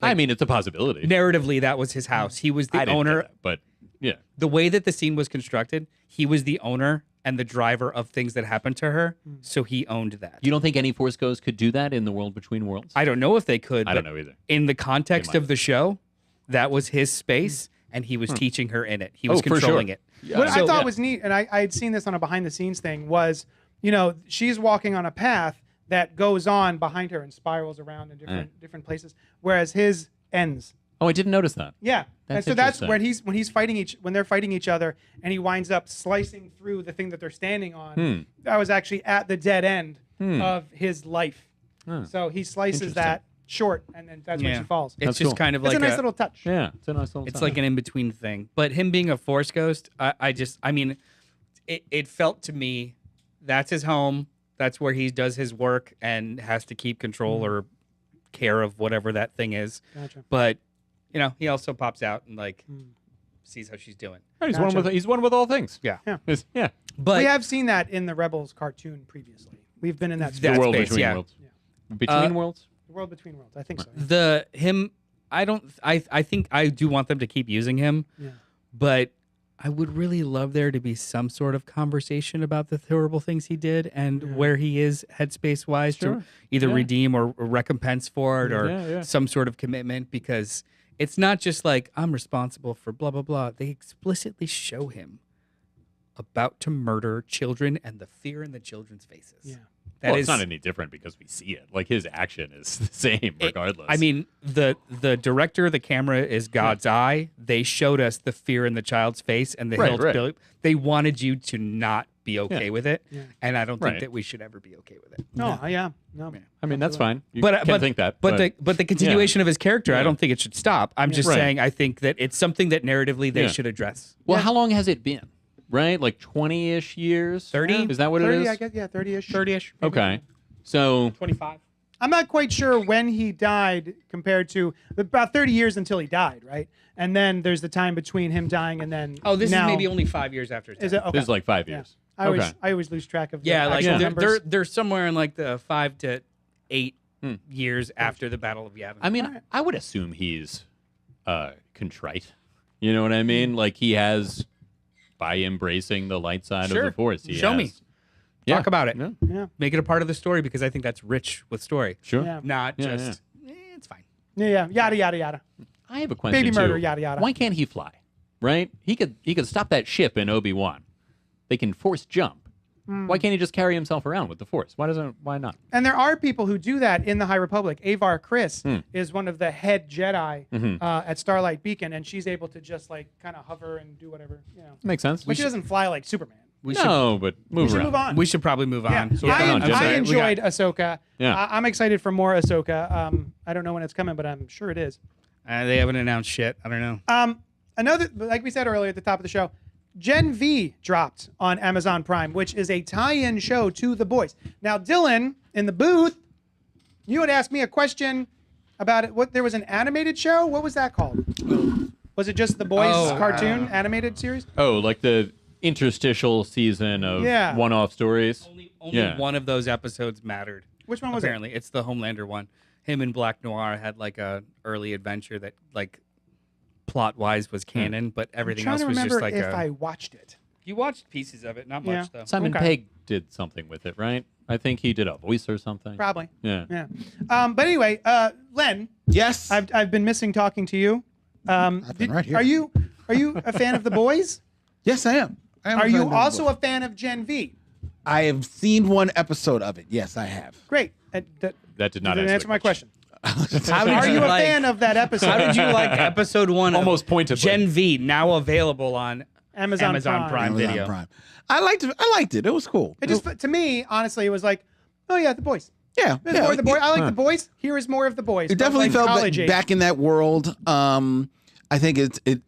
I mean, it's a possibility. Narratively, that was his house. He was the I didn't owner. get that, but yeah. The way that the scene was constructed, he was the owner and the driver of things that happened to her. So he owned that. You don't think any Force ghost could do that in the world between worlds? I don't know if they could. I but don't know either. In the context They might. of the show, that was his space, and he was teaching her in it. He was Oh, for sure. controlling it. What I So- thought was neat, and I had seen this on a behind the scenes thing, was, she's walking on a path that goes on behind her and spirals around in different places, whereas his ends. Oh, I didn't notice that. Yeah. And That's so that's interesting. when they're fighting each other and he winds up slicing through the thing that they're standing on. That was actually at the dead end of his life. So he slices that short and then that's when Yeah. she falls. It's That's just cool. kind of It's like a nice little touch. Yeah, it's a nice little. it's time. like an in-between thing. But him being a Force ghost, I mean, it felt to me that's his home. That's where he does his work and has to keep control or care of whatever that thing is. Gotcha. But, he also pops out and like sees how she's doing. He's Gotcha. one with all things. Yeah. Yeah. But We have seen that in the Rebels cartoon previously. We've been in that That space. The world space, between yeah. worlds. Between worlds. The world between worlds. I think so. I think I do want them to keep using him, Yeah. but I would really love there to be some sort of conversation about the horrible things he did and where he is headspace wise to either redeem or recompense for it or some sort of commitment, because it's not just like I'm responsible for blah, blah, blah. They explicitly show him about to murder children and the fear in the children's faces. Yeah. That Well, is it's not any different because we see it. Like his action is the same regardless. I mean, the director, the camera is God's eye. They showed us the fear in the child's face and the hilt. right. They wanted you to not be okay with it, Yeah. and I don't think Right. that we should ever be okay with it. No, yeah. No. I mean, that's fine. You But can think that. but the continuation of his character, I Yeah. don't think it should stop. I'm just Right. saying I think that it's something that narratively they Yeah. should address. Well, how long has it been? Right, like 20-ish years. 30? Is that what 30, it is? I guess, yeah, 30-ish. 30ish, Okay. So 25. I'm not quite sure when he died compared to about 30 years until he died, right? And then there's the time between him dying and then. Oh, this now. is maybe only 5 years after his death. Is it? Okay. This is like 5 Yeah. years. I always lose track of the Yeah, like actual numbers. they're somewhere in like the 5 to 8 years after the Battle of Yavin. I mean, I would assume he's contrite. You know what I mean? Like he has, by embracing the light side of the Force. He Show me. Yeah. Talk about it. Yeah. Yeah. Make it a part of the story because I think that's rich with story. Sure. Yeah. Not Yeah, just, it's fine. Yeah. Yada yada yada. I have a question Baby murder, too. yada, yada. Why can't he fly? Right? He could stop that ship in Obi-Wan. They can force jump. Why can't he just carry himself around with the Force? Why not? And there are people who do that in the High Republic. Avar Chris is one of the head Jedi at Starlight Beacon, and she's able to just like kind of hover and do whatever. You know, Makes sense. but she doesn't fly like Superman. No, but move We should around. move on. We should probably move Yeah, on. So Yeah, come on, Jesse. I We enjoyed Ahsoka. Yeah. I'm excited for more Ahsoka. I don't know when it's coming, but I'm sure it is. They haven't announced shit. I don't know. Another, like we said earlier at the top of the show, Gen V dropped on Amazon Prime, which is a tie-in show to The Boys. Now, Dylan, in the booth, you had asked me a question about it. What, there was an animated show? What was that called? Was it just The Boys cartoon animated series? Oh, like the interstitial season of one-off stories? Only one of those episodes mattered. Which one was Apparently, it's the Homelander one. Him and Black Noir had like a early adventure that like plot-wise was canon, but everything I'm else trying to was just remember like if I watched it. You watched pieces of it, not much though. Simon Okay. Pegg did something with it, right? I think he did a voice or something. Probably. Yeah. Yeah. But anyway, Len, Yes. I've been missing talking to you. I've been right here. Are you a fan of The Boys? Yes, I am. Are you also a fan of Gen V? I have seen one episode of it. Yes, I have. Great. That did not didn't answer my question. How did Are you a like- fan of that episode? How did you like episode 1 of Almost pointedly. Gen V, now available on Amazon Prime. Video? Amazon Prime. I liked it. It was cool. It just to me, honestly, it was like, oh yeah, The Boys. Yeah. There's more of The Boys. I like The Boys. Here is more of The Boys. It but definitely like felt college age. back in that world. I think it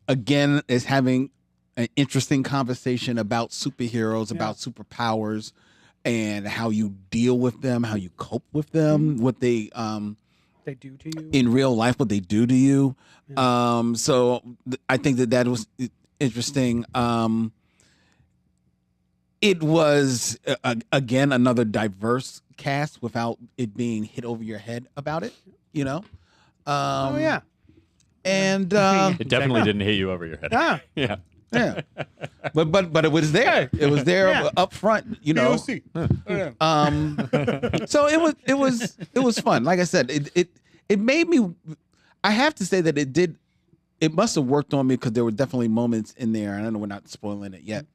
again is having an interesting conversation about superheroes, about superpowers, and how you deal with them, how you cope with them, what they do to you. in real life, what they do to you. So I think that was interesting. It was again another diverse cast without it being hit over your head about it. You know. Oh yeah. And It definitely didn't hit you over your head. Ah. Yeah. yeah, but it was there. It was there up front. You know. So it was fun. Like I said, it made me. I have to say that it did. It must have worked on me because there were definitely moments in there, and I know we're not spoiling it yet.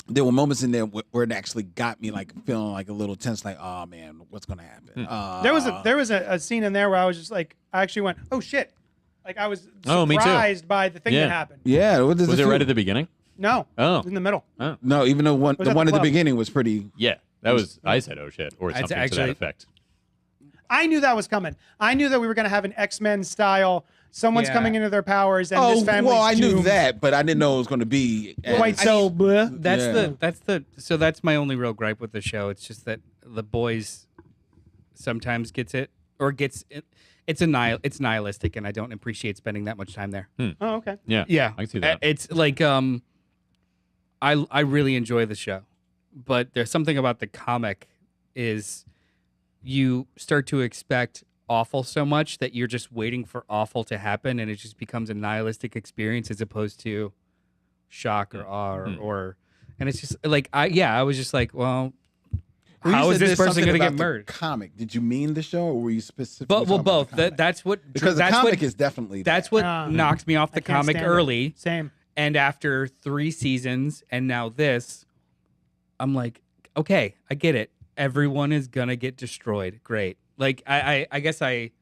There were moments in there where it actually got me like feeling like a little tense, like, oh man, what's gonna happen? There was a scene in there where I was just like, I actually went, oh shit, like I was Oh, me too. surprised by the thing Yeah. that happened. Yeah, Was it right at the beginning? No, Oh. it was in the middle. No, even though was the at one the at the club. beginning was pretty. Yeah. That was, I said, oh shit, or It's something to actually- that effect. I knew that was coming. I knew that we were going to have an X-Men style. Someone's Yeah. coming into their powers, and Oh this family's well, I knew doomed. that, but I didn't know it was going to be Quite so. bleh. That's my only real gripe with the show. It's just that The Boys sometimes gets it or gets it. It's nihilistic, and I don't appreciate spending that much time there. Oh, okay. Yeah. Yeah, I can see that. It's like I really enjoy the show, but there's something about the comic is you start to expect awful so much that you're just waiting for awful to happen, and it just becomes a nihilistic experience as opposed to shock or awe or and it's just like I was just like, well, When you how is said this there's person something going to about get the murdered? Comic? Did you mean the show, or were you specific? But well, both. That's what because that's the comic what, is definitely that's there. what knocked me off the I can't comic stand it. early. Same. And after 3 seasons and now this, I'm like, okay, I get it. Everyone is gonna get destroyed. Great. Like I guess I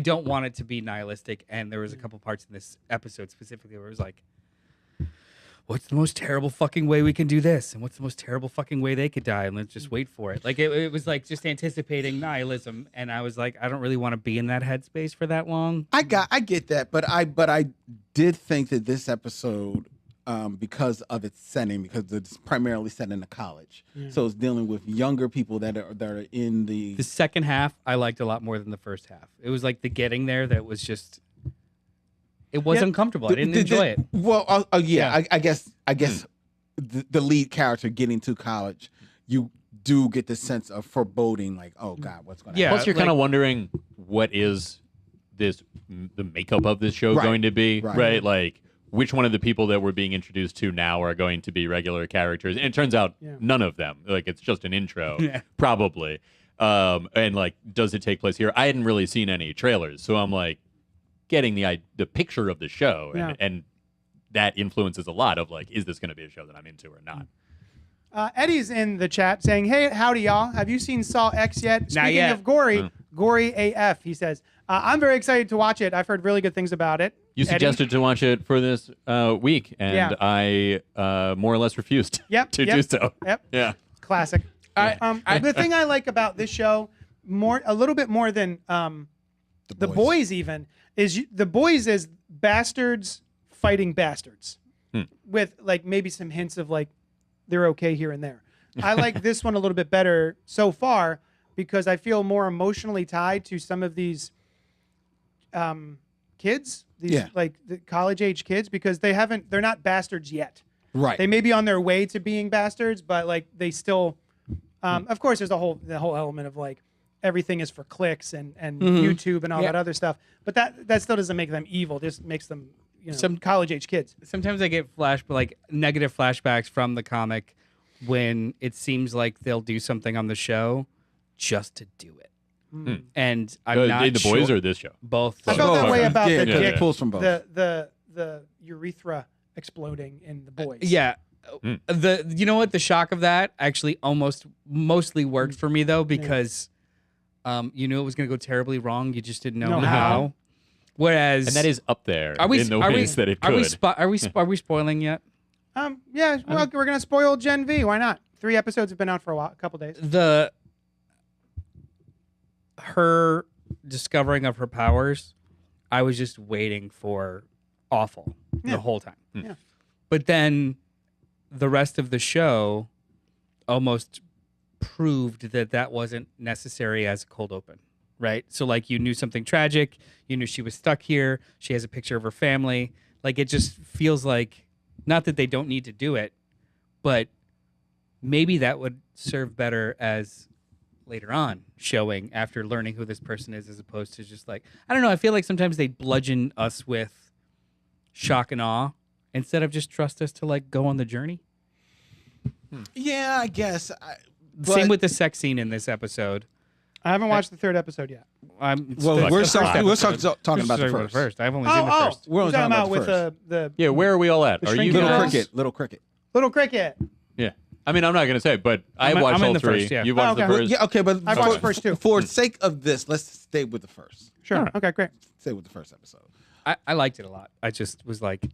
don't want it to be nihilistic. And there was a couple parts in this episode specifically where it was like, what's the most terrible fucking way we can do this? And what's the most terrible fucking way they could die? And let's just wait for it. Like it was like just anticipating nihilism. And I was like, I don't really want to be in that headspace for that long. I get that, but I did think that this episode because of its setting, because it's primarily set in a college. So it's dealing with younger people that are in the second half I liked a lot more than the first half. It was like the getting there that was just, it was uncomfortable. I didn't enjoy it. Well, I guess the lead character getting to college, you do get the sense of foreboding, like, oh God, what's going to happen? Plus, you're kind of wondering what is the makeup of this show going to be, right? Like, which one of the people that we're being introduced to now are going to be regular characters? And it turns out none of them. Like, it's just an intro, probably. And like, does it take place here? I hadn't really seen any trailers, so I'm like getting the picture of the show, and that influences a lot of like, is this going to be a show that I'm into or not? Eddie's in the chat saying, "Hey, howdy, y'all. Have you seen Saw X yet?" Not Speaking yet. of gory AF, he says, "I'm very excited to watch it. I've heard really good things about it." You Eddie? suggested to watch it for this week, and I more or less refused to do so. Yep. Yeah. Classic. The thing I like about this show a little bit more than the boys even is the boys is bastards fighting bastards with like maybe some hints of like they're okay here and there. I like this one a little bit better so far because I feel more emotionally tied to some of these kids, like the college age kids, because they're not bastards yet. Right. They may be on their way to being bastards, but like they still of course there's the whole element of like everything is for clicks and YouTube and all that other stuff. But that still doesn't make them evil. Just makes them some college age kids. Sometimes I get negative flashbacks from the comic when it seems like they'll do something on the show just to do it. And I'm not the boys sure. or this show? Both. I felt that way about the dick, pulls from both. the urethra exploding in the boys. Yeah. You know what? The shock of that actually mostly worked for me though, because you knew it was going to go terribly wrong. You just didn't know how. Whereas, and that is up there in the ways that it could. could. Are we spoiling yet? Yeah. Well, we're gonna spoil Gen V. Why not? 3 episodes have been out for a couple days. Her discovering of her powers, I was just waiting for awful the whole time. Yeah. But then the rest of the show almost proved that wasn't necessary as a cold open, right? So like you knew something tragic, you knew she was stuck here, she has a picture of her family. Like it just feels like, not that they don't need to do it, but maybe that would serve better as later on showing after learning who this person is, as opposed to just like, I don't know, I feel like sometimes they bludgeon us with shock and awe instead of just trust us to like go on the journey. Yeah, I guess. Same with the sex scene in this episode. I haven't watched the 3rd episode yet. We're talking about the first. I've only seen the first. We're talking about with the Yeah, where are we all at? Are you shrinking Little Cricket? Little Cricket. Yeah. I mean, I'm not going to say, but I watched I'm in all the 3. first, yeah. You've watched the first. Yeah, okay, but I've watched the first 2. For sake of this, let's stay with the first. Sure. Okay, great. Stay with the first episode. I liked it a lot. I just was like,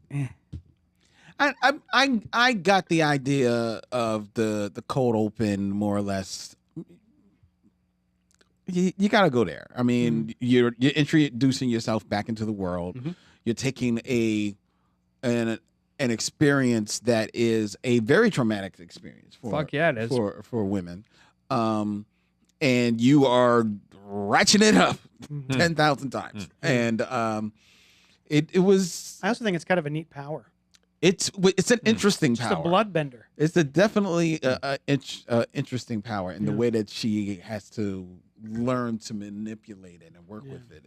I got the idea of the cold open more or less. You got to go there. I mean, you're introducing yourself back into the world. You're taking an experience that is a very traumatic experience for fuck yeah, it is. for women, and you are ratcheting it up 10,000 times, and it was. I also think it's kind of a neat power. It's an interesting Just power. a bloodbender. It's definitely interesting power in the way that she has to learn to manipulate it and work with it.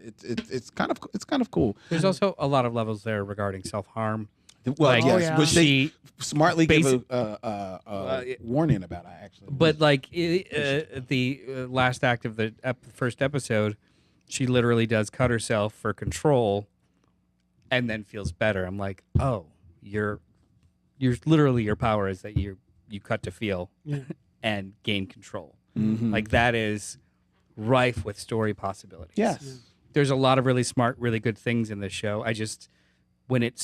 It's kind of cool. There's also a lot of levels there regarding self-harm. Well, Like, yes, which they she smartly give a warning about. Actually, But like the last act of the first episode, she literally does cut herself for control, and then feels better. I'm like, oh, you're literally, your power is that you cut to feel and gain control. Like that is rife with story possibilities. yes. There's a lot of really smart, really good things in this show. I just when it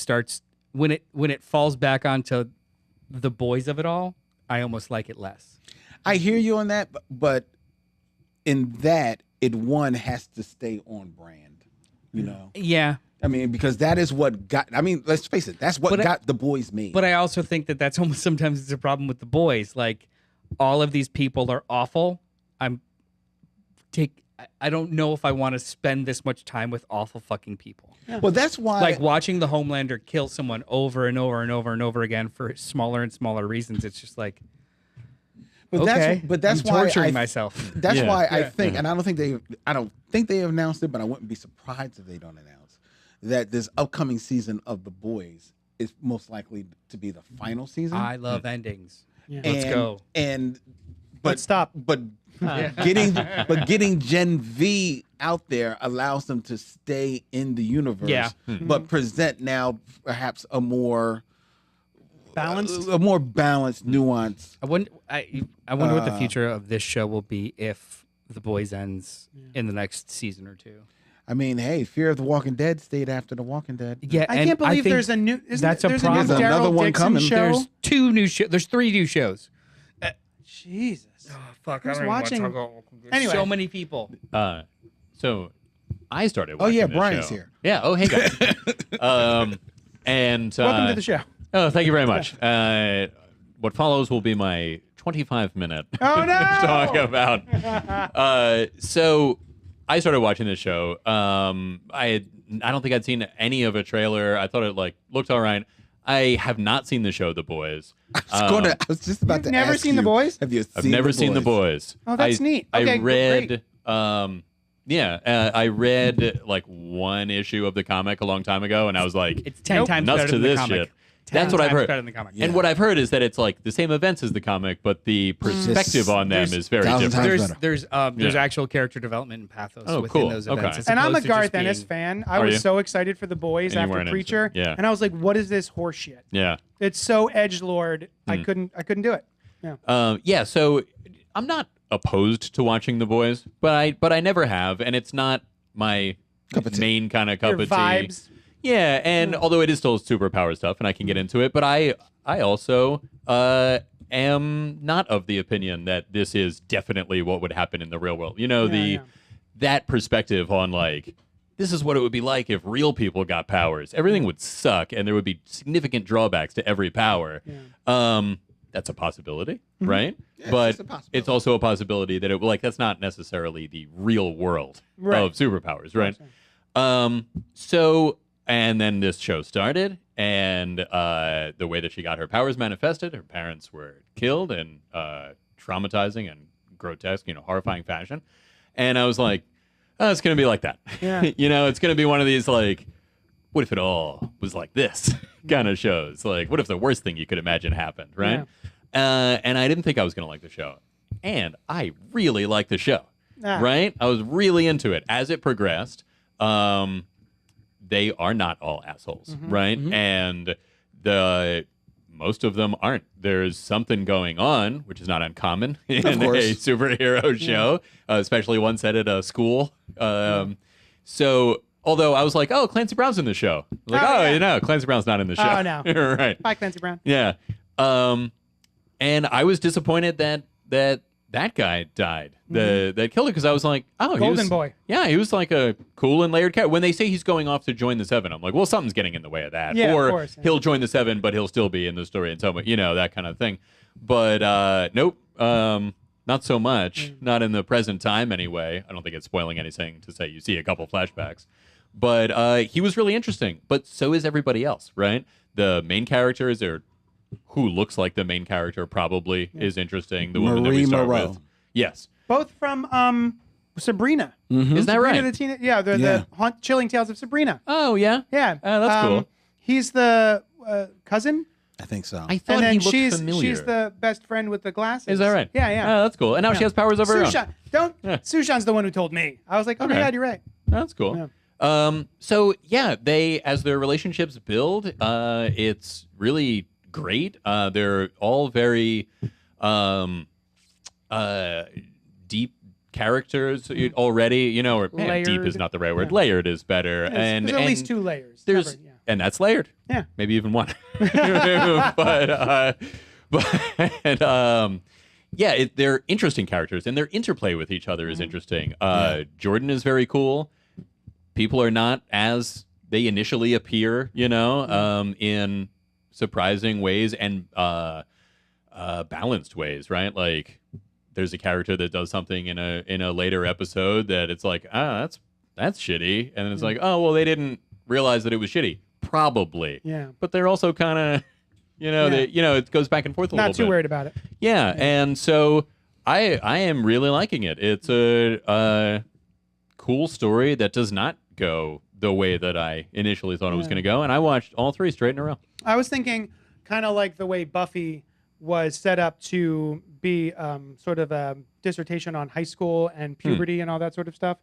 falls back onto the boys of it all, I almost like it less. I hear you on that, but in that, it has to stay on brand. You know. Yeah. I mean, because that is what got. I mean, let's face it. That's what got The Boys made. But I also think that that's almost sometimes it's a problem with The Boys. Like, all of these people are awful. I don't know if I want to spend this much time with awful fucking people. Well, that's why. Like watching the Homelander kill someone over and over and over and over again for smaller and smaller reasons. It's just like, okay, that's I'm why torturing myself. That's why I think, and I don't think they have announced it, but I wouldn't be surprised if they don't announce that this upcoming season of The Boys is most likely to be the final season. I love endings. Yeah. Let's go. Let's stop. But getting Gen V out there allows them to stay in the universe, but present now perhaps a more Balanced, nuance. I wonder what the future of this show will be if The Boys ends in the next season or two. I mean, hey, Fear of the Walking Dead stayed after The Walking Dead. Yeah, I can't believe there's a new. That's a there's problem. A new There's another Daryl one Dixon coming. Show? There's 2 new shows. There's 3 new shows. Jesus. Oh, fuck! Who's I don't watching? even want to talk about. Anyway. So many people. So I started Oh watching yeah, this Brian's show. here. Yeah. Oh, hey guys. And Welcome to the show. Oh, thank you very much. What follows will be my 25-minute Oh no! talk about. So I started watching this show. I don't think I'd seen any of a trailer. I thought it looked all right. I have not seen the show The Boys. I was just about to never ask seen The Boys? Have you seen I've never seen The Boys. Oh, that's neat. I Okay, read. great. I read like 1 issue of the comic a long time ago, and I was like, It's 10 times nuts better to than the this comic. shit. 10 That's what I've times heard. Better than the comic. And what I've heard is that it's like the same events as the comic, but the perspective on them is very thousand different. times There's actual character development and pathos Oh, within cool. those Okay. events. as And I'm a opposed to just Garth Ennis being- fan. I Are was you? so excited for The Boys And you after weren't into Preacher, it. Yeah. and I was like, "What is this horseshit?" Yeah. It's so edgelord. I couldn't do it. Yeah. So I'm not opposed to watching The Boys, but I never have, and it's not my Cup of tea. main kind of cup Your of tea. vibes. Yeah, and although it is still superpower stuff, and I can get into it, but I also am not of the opinion that this is definitely what would happen in the real world. You know, that perspective on like, this is what it would be like if real people got powers. Everything would suck, and there would be significant drawbacks to every power. That's a possibility, right? Yeah, but it's just a possibility. it's also a possibility that that's not necessarily the real world of superpowers, right? And then this show started, and the way that she got her powers manifested, her parents were killed in traumatizing and grotesque, horrifying fashion. And I was like, oh, it's going to be like that. Yeah. It's going to be one of these, like, what if it all was like this kind of shows? Like, what if the worst thing you could imagine happened, right? And I didn't think I was going to like the show. And I really liked the show, right? I was really into it. As it progressed, they are not all assholes, right? And most of them aren't. There's something going on, which is not uncommon in a superhero show, especially one set at a school. So, although I was like, oh, Clancy Brown's in the show. Like, Clancy Brown's not in the show. Oh, no. Right. Bye, Clancy Brown. Yeah. And I was disappointed that guy died. That killer, because I was like, oh, Golden Boy. Yeah, he was like a cool and layered character. When they say he's going off to join the Seven, I'm like, well, something's getting in the way of that. Yeah, or of course, yeah. he'll join the Seven, but he'll still be in the story and so much, that kind of thing. But nope, not so much. Not in the present time, anyway. I don't think it's spoiling anything to say you see a couple flashbacks. But he was really interesting. But so is everybody else, right? The main characters are who looks like the main character probably is interesting. The woman that we Marie start Moreau. with. Yes. Both from Sabrina. Is that Sabrina right? the Chilling Tales of Sabrina. Oh, yeah? Yeah. That's cool. He's the cousin, I think so. I thought and then he looked she's familiar. the best friend with the glasses. Is that right? Yeah, yeah. Oh, that's cool. And now she has powers over her own. Sushan's the one who told me. I was like, oh my Okay. God, you're right. That's cool. So yeah, as their relationships build, it's really great. They're all very deep characters already, or Layered. deep is not the right word. Layered is better. And There's at least 2 layers. there's Never- yeah. and that's layered. Yeah. Maybe even one. Yeah, they're interesting characters, and their interplay with each other is interesting. Jordan is very cool. People are not as they initially appear, in surprising ways and balanced ways, right? Like there's a character that does something in a later episode that it's like, that's shitty, and then it's like, oh well, they didn't realize that it was shitty, probably. Yeah. But they're also kind of, it goes back and forth a little bit. Not too worried about it. Yeah, and so I am really liking it. It's a cool story that does not go the way that I initially thought it was going to go, and I watched all 3 straight in a row. I was thinking kind of like the way Buffy was set up to be sort of a dissertation on high school and puberty and all that sort of stuff.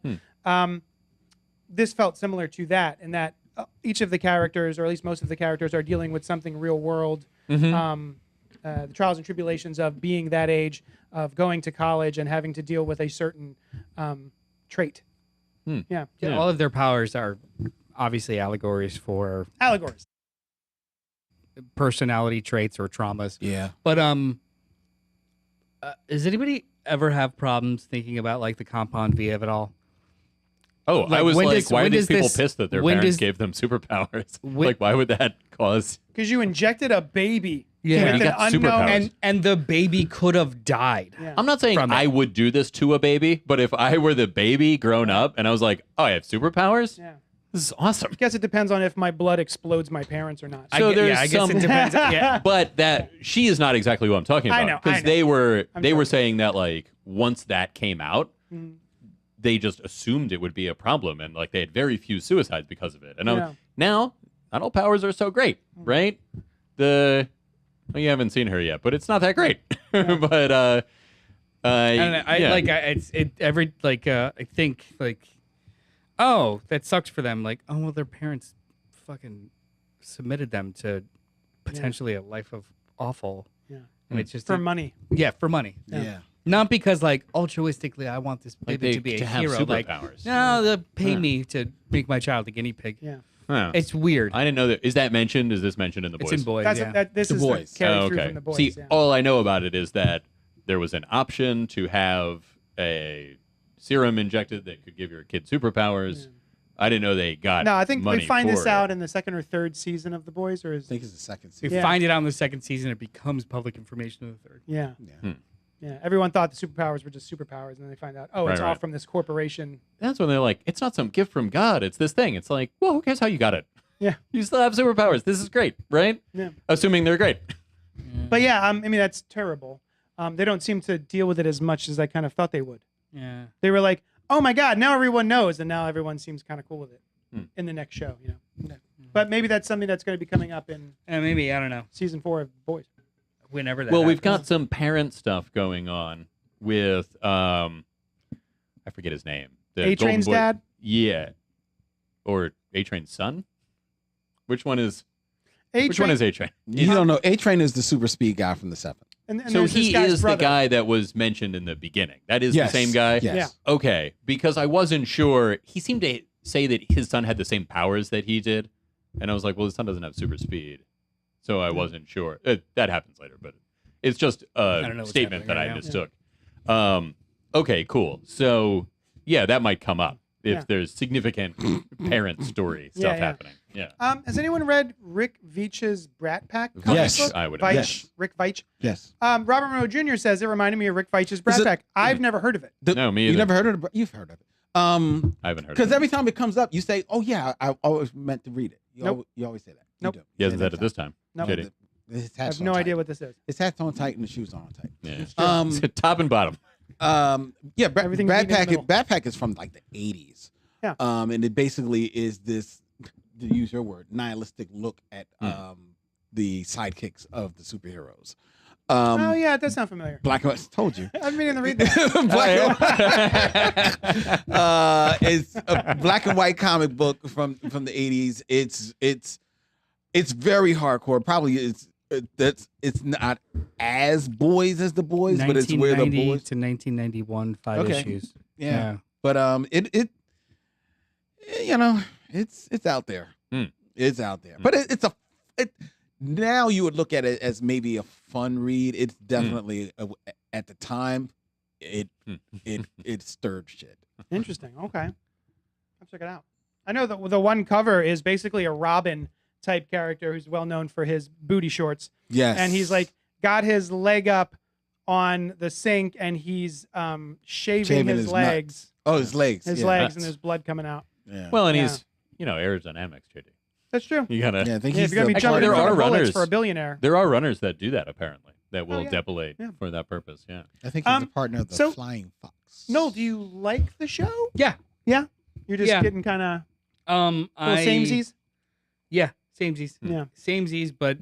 This felt similar to that in that each of the characters, or at least most of the characters, are dealing with something real world. The trials and tribulations of being that age, of going to college and having to deal with a certain trait. Yeah. All of their powers are obviously allegories for Allegories. personality traits or traumas. Yeah. But does anybody ever have problems thinking about like the compound V of it all? Oh, Like, I was when like, does- why are when these does people this- pissed that their when parents does- gave them superpowers? When- Like, why would that cause? Because you injected a baby. Yeah. with You an got unknown. superpowers. And the baby could have died. Yeah. I'm not saying From it. I would do this to a baby, but if I were the baby grown up and I was like, oh, I have superpowers? Yeah. This is awesome. I guess it depends on if my blood explodes my parents or not. So I there's guess some- it depends. Yeah. But that she is not exactly what I'm talking I about. know, I Because know. they were joking. saying that like once that came out, Mm. they just assumed it would be a problem, and like they had very few suicides because of it. And Yeah. now not all powers are so great, right? Well, you haven't seen her yet, but it's not that great. But I don't know. yeah. I think like, oh, that sucks for them. Like, oh well, their parents fucking submitted them to potentially a life of awful. Yeah. And it's just For money. for money. Yeah. Not because like altruistically, I want this Like baby they- to be to a have hero. Like, superpowers. no, they'll pay me to make my child a guinea pig. Yeah. Huh. It's weird. I didn't know that. Is that mentioned? Is this mentioned in the boys? It's in boys. That's yeah. this The is boys. the carry Oh, through okay. from the boys. See, yeah. all I know about it is that there was an option to have a serum injected that could give your kid superpowers. I didn't know they got. No, I think money we find for this it. out in the 2nd or 3rd season of the boys, or is I think it's the second We season. Yeah. find it out in the 2nd season. It becomes public information in the 3rd. yeah. Yeah. Yeah, everyone thought the superpowers were just superpowers, and then they find out, oh, it's Right, all right. from this corporation. That's when they're like, it's not some gift from God. It's this thing. It's like, well, who cares how you got it? Yeah. You still have superpowers. This is great, right? Yeah. Assuming they're great. But yeah, I mean, that's terrible. They don't seem to deal with it as much as I kind of thought they would. Yeah. They were like, oh my God, now everyone knows, and now everyone seems kind of cool with it in the next show, But maybe that's something that's going to be coming up in And maybe I don't know. season 4 of Boys. Whenever that. Well, we've happens. got some parent stuff going on with I forget his name. The A-Train's Golden Boy- dad? Yeah. Or A-Train's son? Which one is A-Train, which one is A-Train? You don't know. A-Train is the super speed guy from the 7th. and So there's this he guy's is brother. the guy that was mentioned in the beginning. That is Yes. the same guy? Yes. Yeah. Okay, because I wasn't sure. He seemed to say that his son had the same powers that he did. And I was like, well, his son doesn't have super speed. So I wasn't sure. That happens later, but it's just don't know a what's statement that happening I right mistook. Okay, cool. So, yeah, that might come up if Yeah. there's significant parent story stuff yeah. happening. Yeah. Has anyone read Rick Veitch's Brat Pack comic Yes. book? I would Veitch, imagine. Rick Veitch. Yes. Robert Monroe Jr. says it reminded me of Rick Veitch's Brat it- Pack. I've never heard of it. No, me You either. never heard of it? You've heard of it. I haven't heard of Because it. every time it comes up, you say, "Oh yeah, I always meant to read it." Nope. You always say that. Nope. You do. He hasn't Say said it this time. Nope. Did he? His I hat's have no on idea tight. what this is. His hat's on tight and the shoes on tight. Yeah. Top and bottom. Yeah, Everything's Brat meeting in the Pack. middle. Brat Pack is from like the 80s. Yeah. And it basically is this, to use your word, nihilistic look at the sidekicks of the superheroes. Oh yeah, it does sound familiar. Black and White. Told you. I've been meaning to read that. Black and it's a black and white comic book from the 80s. It's very hardcore. Probably it's not as boys as the boys, but it's where the 1990 boys. to 1991, 5 Okay. issues. Yeah. But it it's out there. It's out there. But now you would look at it as maybe a fun read. It's definitely at the time it stirred shit. Interesting. Okay, I'll check it out. I know that the one cover is basically a Robin type character who's well known for his booty shorts. Yes. And he's like got his leg up on the sink and he's shaving his legs. nuts. Oh, his legs. His yeah. legs Nuts. and there's blood coming out. Yeah. Well, and Yeah. he's aerodynamics, JD. That's true. You gotta. Yeah, I think Yeah, if he's you're gonna be the jumping in there front are of bullets runners. for a billionaire. There are runners that do that apparently. That will yeah. depilate Yeah. for that purpose. Yeah. I think he's Um, a partner of the so- Flying Fox. Noel, do you like the show? Yeah. Yeah. You're just Yeah. getting kind of Little samesies. Yeah, samesies. Yeah. Samesies, but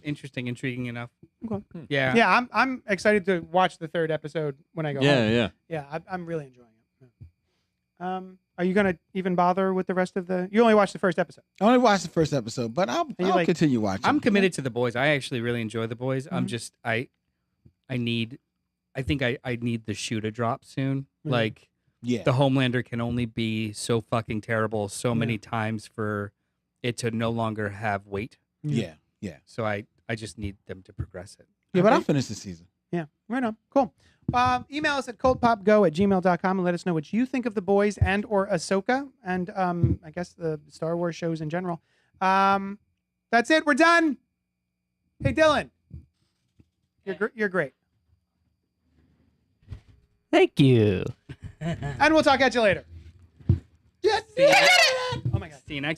interesting, intriguing enough. Okay. Yeah. Yeah, I'm excited to watch the third episode when I go Yeah, home. yeah. Yeah, I'm really enjoying it. Yeah. Are you gonna even bother with the rest of the? You only watched the first episode. I only watched the first episode, but I'll like- continue watching. I'm committed to the boys. I actually really enjoy the boys. I'm Mhm. just I think I need the shoe to drop soon. Mhm. Like Yeah. the Homelander can only be so fucking terrible so many Yeah. times for it to no longer have weight. Yeah. So I just need them to progress it. Yeah, but I'll Okay. finish the season. Yeah, right on. Cool. Email us at cultpopgo@gmail.com and let us know what you think of the boys and or Ahsoka and I guess the Star Wars shows in general. That's it. We're done. Hey, Dylan. You're great. Thank you. And we'll talk at you later. Yes. See you next- Oh my God. See you next